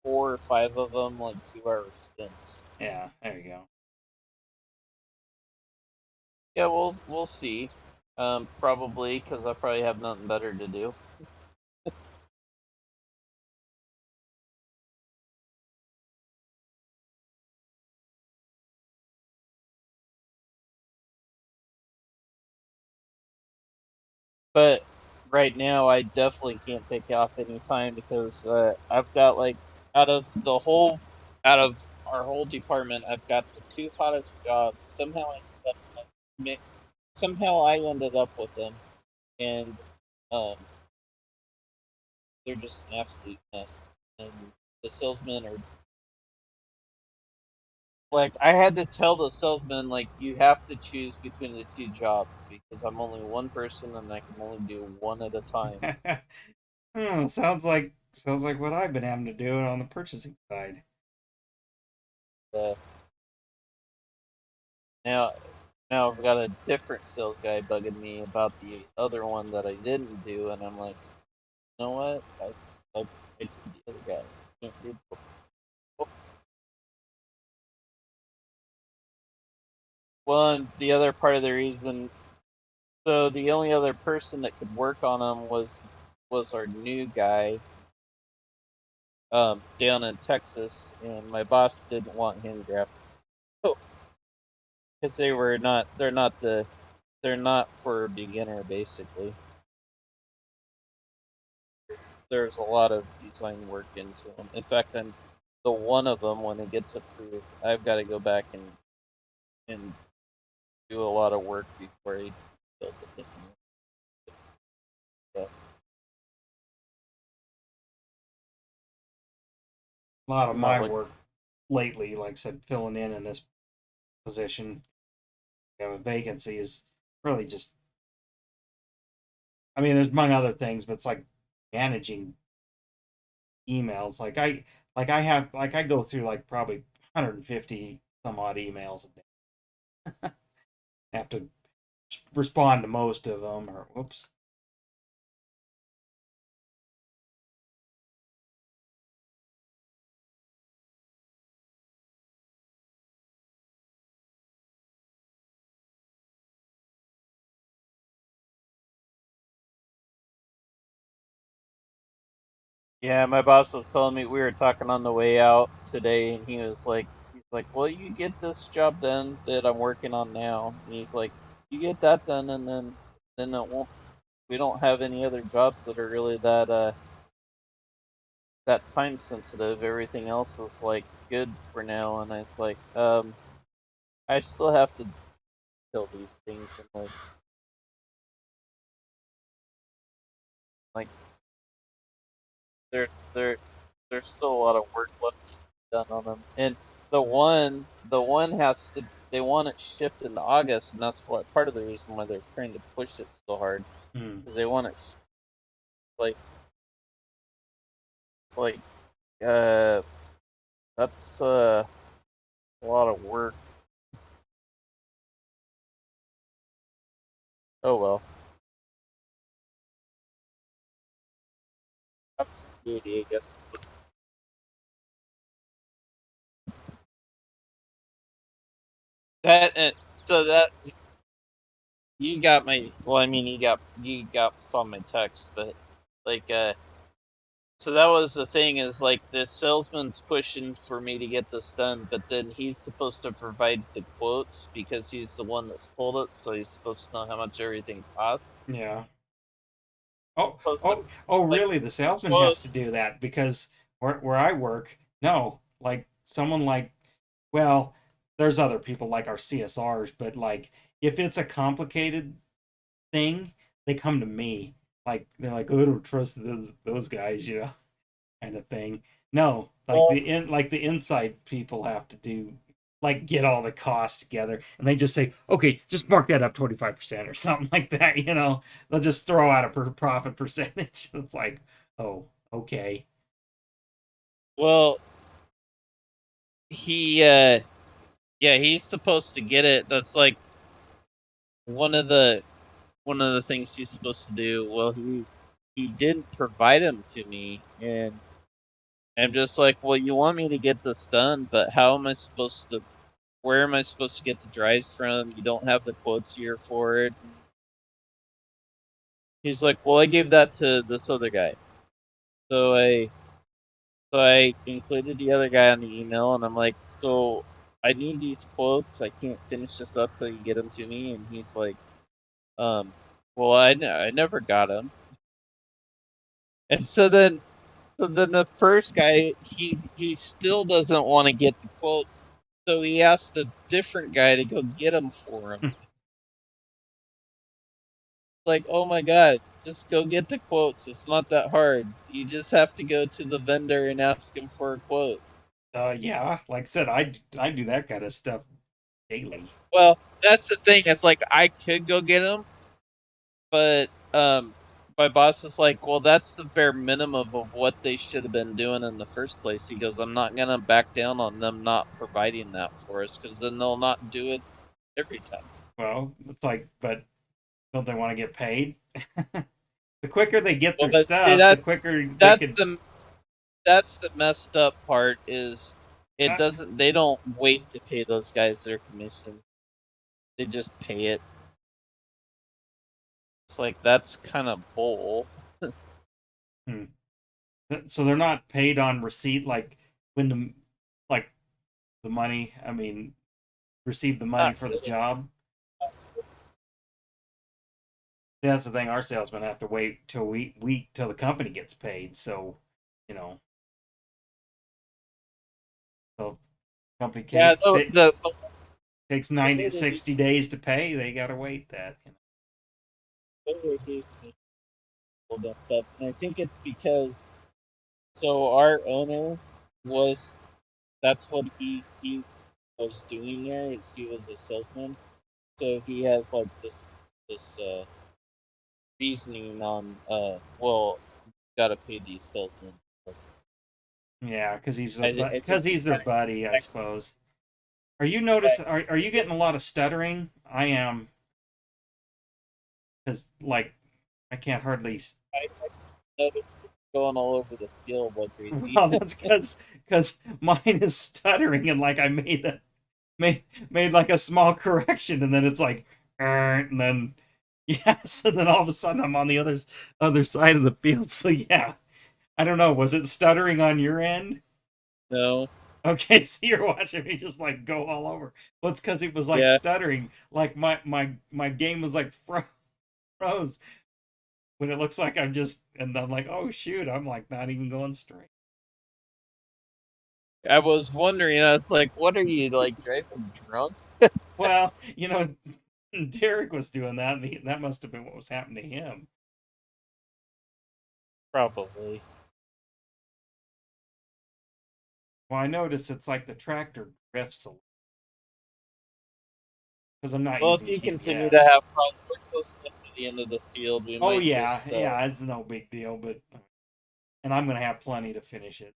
4 or 5 of them like 2 hour stints. Yeah, there you go. Yeah, we'll see. Probably because I probably have nothing better to do. But right now, I definitely can't take off any time because I've got like out of the whole, out of our whole department, I've got the two hottest jobs. Somehow I ended up with them, and um, they're just an absolute mess. And the salesmen are like, I had to tell the salesman like, you have to choose between the two jobs because I'm only one person and I can only do one at a time. Oh, sounds like what I've been having to do on the purchasing side. Uh, now, now I've got a different sales guy bugging me about the other one that I didn't do, and I'm like, you know what? I did the other guy. I can't do both. Well, and the other part of the reason, so the only other person that could work on them was our new guy, down in Texas, and my boss didn't want him grabbed because they're not for a beginner basically. There's a lot of design work into them. In fact, I'm the one of them when it gets approved, I've got to go back and do a lot of work before I build it. But A lot of I'm not my looking. work lately, like I said, filling in this position, you have a vacancy is really just. I mean, there's among other things, but it's like managing emails. I go through like probably 150 some odd emails a day. I have to respond to most of them, or whoops. Yeah, my boss was telling me, we were talking on the way out today, and he's like, well, you get this job done that I'm working on now. And he's like, you get that done, and then it won't. We don't have any other jobs that are really that time sensitive. Everything else is like good for now, and it's like, I still have to kill these things, and like they're there's still a lot of work left to be done on them. And the one has to. They want it shipped in August, and that's what part of the reason why they're trying to push it so hard Hmm. because they want it like it's like uh that's a lot of work. Oh well, that's beauty, I guess. That and so that you got my well, I mean you got saw my text, but like so that was the thing is like the salesman's pushing for me to get this done, but then he's supposed to provide the quotes because he's the one that sold it, so he's supposed to know how much everything costs. Yeah. Oh, Supposed to oh, oh, like really? The salesman has to quotes. do that because where I work, no, like someone like, well, there's other people like our CSRs, but like if it's a complicated thing, they come to me. Like they're like, oh, I don't trust those guys, kind of thing. No, like Well, the inside people have to do like get all the costs together, and they just say, okay, just mark that up 25% or something like that. They'll just throw out a profit percentage. It's like, oh, okay, well, he yeah, he's supposed to get it. That's like one of the one of the things he's supposed to do. Well, he didn't provide them to me, and I'm just like, well, you want me to get this done, but how am I supposed to? Where am I supposed to get the drives from? You don't have the quotes here for it. He's like, well, I gave that to this other guy, so I included the other guy on the email, and I'm like, so I need these quotes. I can't finish this up till you get them to me, and he's like, um, well, I never got them, and so then the first guy, he still doesn't want to get the quotes, so he asked a different guy to go get them for him. Like, oh my god, just go get the quotes. It's not that hard. You just have to go to the vendor and ask him for a quote. yeah. Like I said, I do that kind of stuff daily. Well, that's the thing. It's like I could go get them, but my boss is like, well, that's the bare minimum of what they should have been doing in the first place. He goes, I'm not gonna back down on them not providing that for us because then they'll not do it every time. Well, it's like, but don't they want to get paid? The quicker they get Well, their but see, stuff, the quicker they that's could. the that's the messed up part is it Uh, doesn't they don't wait to pay those guys their commission. They just pay it. It's like that's kind of bull. hmm. So they're not paid on receipt, like when like the money. I mean, receive the money Not for the really. job. That's the thing. Our salesmen have to wait till week till the company gets paid. So, you know, so company Yeah, takes the 90 way to they do 60 days to pay. They gotta wait that. the way they do all that stuff, and I think it's because so our owner was that's what he was doing there is he was a salesman, so he has like this reasoning on well gotta pay these salesmen. Yeah, because I think he he's their kind of buddy, I suppose. Are you getting a lot of stuttering? I am, because like I can't hardly. I noticed it going all over the field like crazy. Well, that's because mine is stuttering, and like I made like a small correction, and then it's like, and then yes, and then all of a sudden I'm on the other side of the field. So yeah, I don't know. Was it stuttering on your end? No, Okay, so you're watching me just like go all over. Well, it's because it was like yeah, stuttering. Like my game was like froze when it looks like and I'm like, oh shoot, I'm like not even going straight. I was wondering. I was like, "What are you like driving drunk?" Well, Derek was doing that, and that must have been what was happening to him. Probably. Well, I notice it's like the tractor drifts a because I'm not Well, if using you continue to GPS. have problems, we're close enough to the end of the field. We Oh might yeah, just yeah, it's no big deal, but and I'm gonna have plenty to finish it.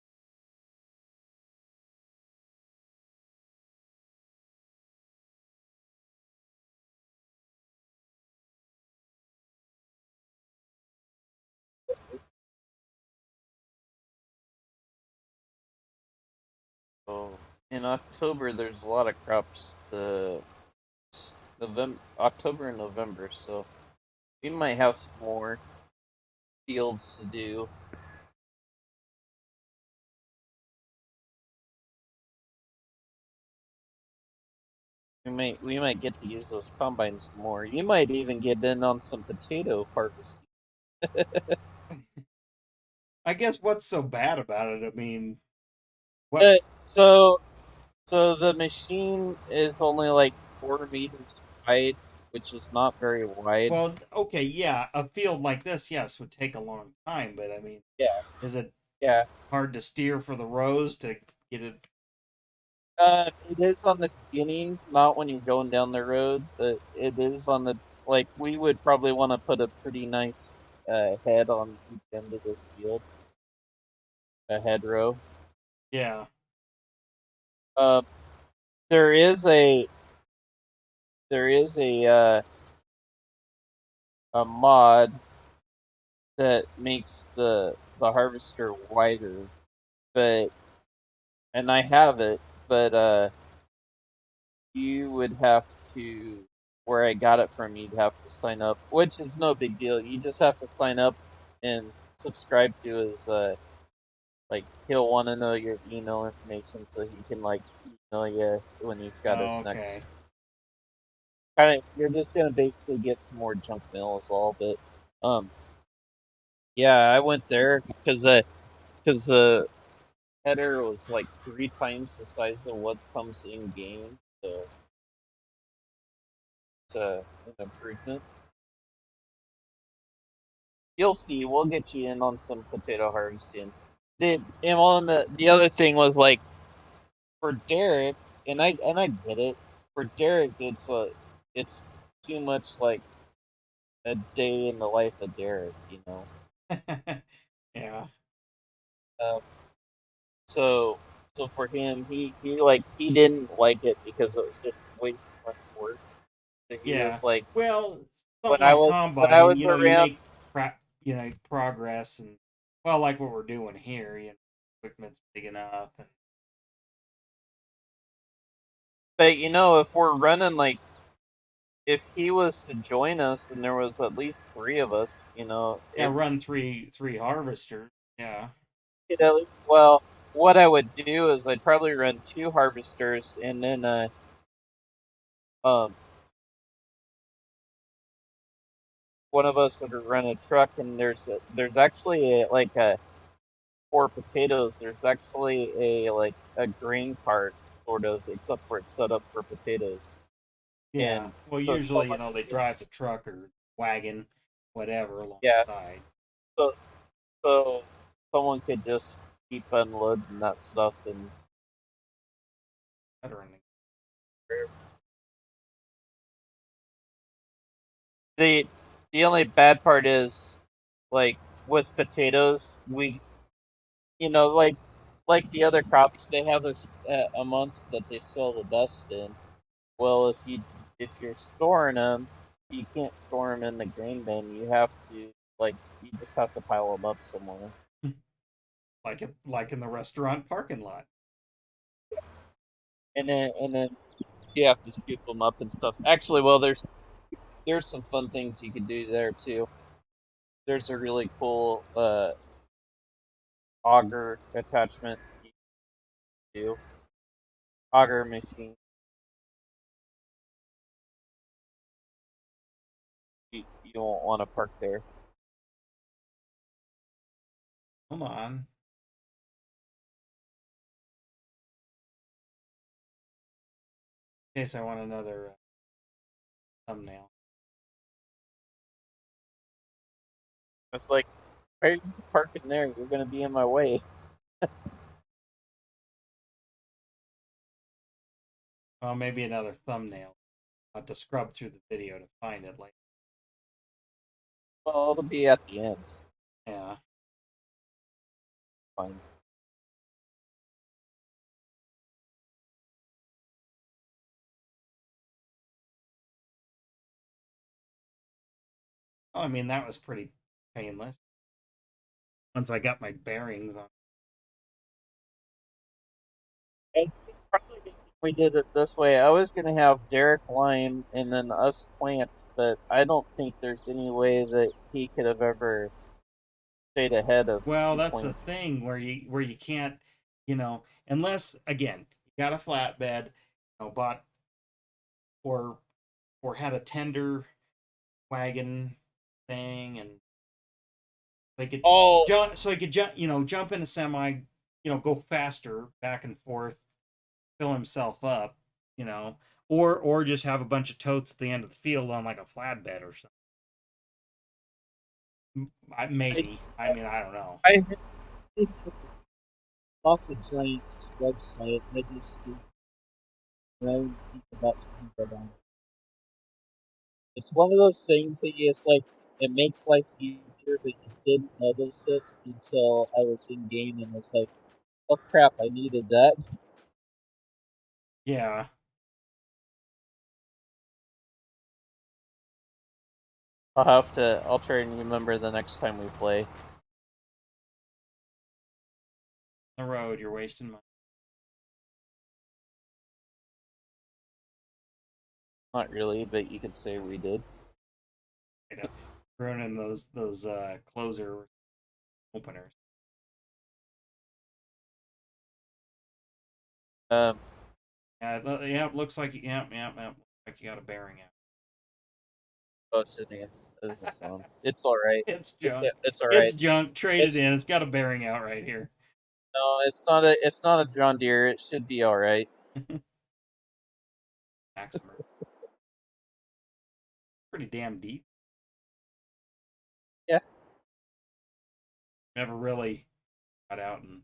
oh, in October. There's a lot of crops to November, October and November, so we might have some more fields to do. We might get to use those combines more. You might even get in on some potato harvesting. I guess what's so bad about it? I mean, what? Uh, so so the machine is only like 4 meters wide, which is not very wide. Well, okay, yeah, a field like this, yes, would take a long time, but I mean, Yeah, is it yeah. hard to steer for the rows to get it? It is on the beginning, not when you're going down the road, but it is on the like we would probably want to put a pretty nice head on each end of this field, a hedgerow. Yeah, Uh, there is a a mod that makes the harvester wider, but and I have it, but you would have to where I got it from, you'd have to sign up, which is no big deal. You just have to sign up and subscribe to his like he'll want to know your email information so he can like email you when he's got oh, his next okay. kind of you're just gonna basically get some more junk mail is all, but um yeah, I went there because the header was like 3 times the size of what comes in game, so it's an improvement. You'll see. We'll get you in on some potato harvesting. And on the other thing was like for Derek, and I get it. For Derek, it's too much like a day in the life of Derek, you know. Yeah, Um, so so for him, he didn't like it because it was just way too much work. So he yeah. was like, Well, when something I like was when I combining, was you know, you around. make progress, and well, like what we're doing here, you know, equipment's big enough, and But if we're running like if he was to join us and there was at least 3 of us, yeah, it run three harvesters. Yeah. well, what I would do is I'd probably run 2 harvesters and then um one of us would run a truck and there's actually like a for potatoes there's actually a like a grain cart sort of except for it's set up for potatoes Yeah. and Well, so usually, you someone know, could they just drive the truck or wagon, whatever, yes alongside. so so someone could just keep unloading that stuff and Veteran. the the only bad part is like with potatoes we like the other crops they have a month that they sell the best in. Well, if you're storing them, you can't store them in the grain bin. You have to like you just have to pile them up somewhere. Like in the restaurant parking lot. And then you have to scoop them up and stuff. Actually, well, there's some fun things you can do there too. There's a really cool auger attachment you can do. Auger machine. You won't want to park there. Come on. In case I want another thumbnail. It's like, why are you parking there? You're gonna be in my way. Well, maybe another thumbnail. I'll have to scrub through the video to find it. Like, Well, it'll be at the end. yeah. Fine. Oh, I mean, that was pretty painless. Once I got my bearings on. I think probably if we did it this way, I was gonna have Derek Lime and then us Plants, but I don't think there's any way that he could have ever stayed ahead of Well, two that's the Plants. thing where you can't, unless again you got a flatbed, bought or had a tender wagon thing, and they could Oh, jump, jump in a semi, go faster back and forth, fill himself up, you know, or just have a bunch of totes at the end of the field on like a flatbed or something. I Maybe. I mean, I don't know. I think off the Giants website, I just I don't think about talking about it. It's one of those things that it's like it makes life easier, but you didn't notice it until I was in game and it's like, oh crap, I needed that. Yeah. I'll try and remember the next time we play. The road, you're wasting money. Not really, but you could say we did. Ruining those closer openers. Um, Yeah, it looks like like you got a bearing oh, it's in the out. sound. It's all right. It's junk. It's all It's right. junk. Trade it It's in. It's got a bearing out right here. no, it's not a John Deere. It should be all right. Maximer. Pretty damn deep. Yeah. Never really got out and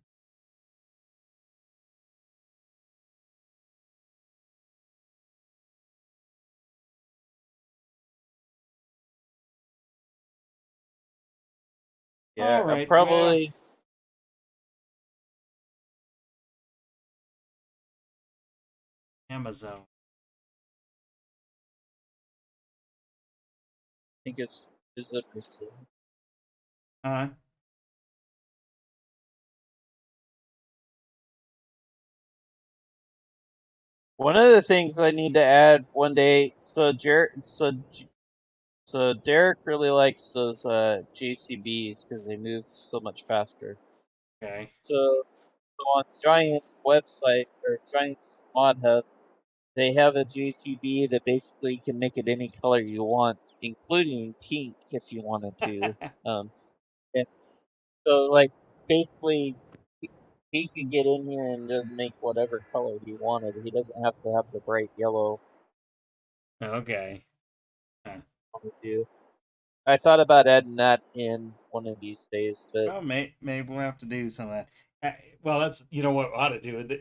Yeah, all I right. Well, probably Amazon. think it's is it Brazil. Huh? One of the things I need to add one day. So Derek really likes those JCBs because they move so much faster. Okay. So on Giant's website or Giant's mod hub, they have a JCB that basically can make it any color you want, including pink if you wanted to. Um, and so like basically he could get in here and just make whatever color he wanted. He doesn't have to have the bright yellow Okay. Huh. on the two. I thought about adding that in one of these days, but Well, maybe we'll have to do some of that. Well, that's what we ought to do.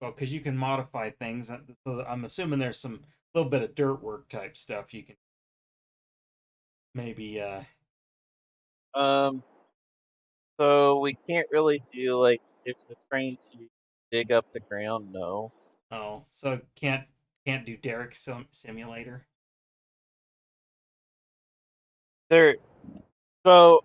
Well, because you can modify things. So I'm assuming there's some little bit of dirt work type stuff you can maybe. um so we can't really do like if the trains dig up the ground, no. Oh, so can't do Derek simulator. There so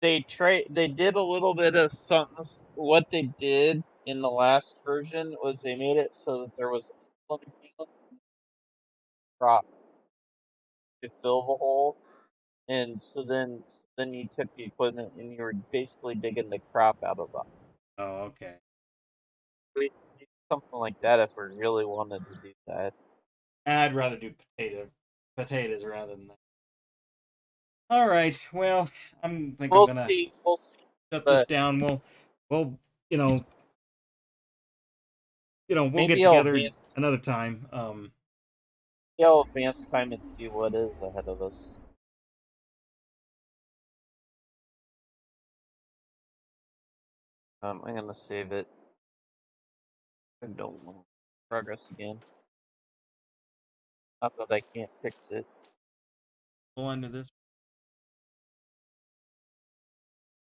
they did a little bit of something. What they did in the last version was they made it so that there was a crop to fill the hole, and so then you took the equipment and you were basically digging the crop out of them. Oh, okay. We do something like that if we really wanted to do that. I'd rather do potatoes rather than that. All right. Well, I'm We'll gonna see. We'll see. shut this But down. We'll you know we'll get maybe I'll together advance. another time. Maybe I'll advance time and see what is ahead of us. I'm gonna save it. I don't know. progress again. Not that I can't fix it. Go into this.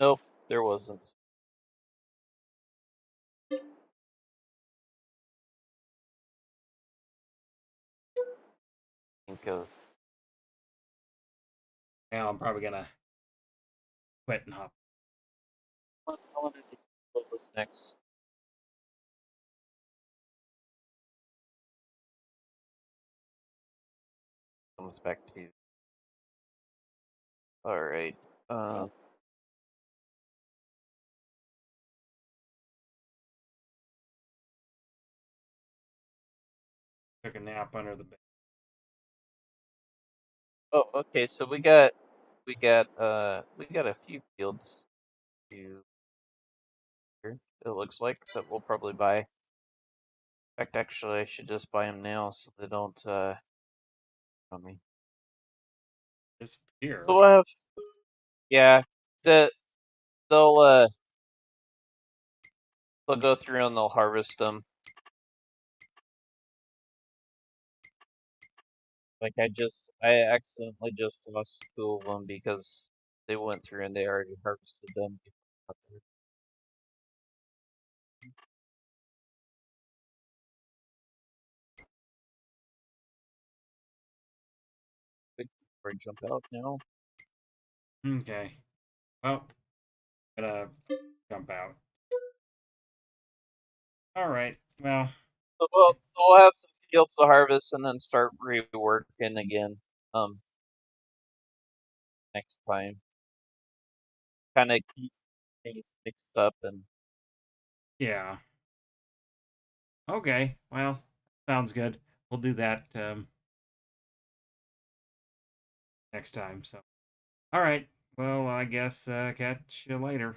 Nope, there wasn't. Think of Now I'm probably gonna quit and hop. what I wanted to see what was next. Comes back to. All right. Took a nap under the bed. Oh, okay. So we got a few fields to here. It looks like that we'll probably buy. In fact, actually, I should just buy them now so they don't on me. Disappear. So we'll have, yeah, the they'll they'll go through and they'll harvest them. Like I accidentally just lost two of them because they went through and they already harvested them. Big jump out now. Okay. Well, gotta jump out. All right. Well, So we'll have some fields to harvest and then start reworking again. Next time. Kind of keep things mixed up and yeah. Okay. Well, sounds good. We'll do that next time. So, all right. Well, I guess catch you later.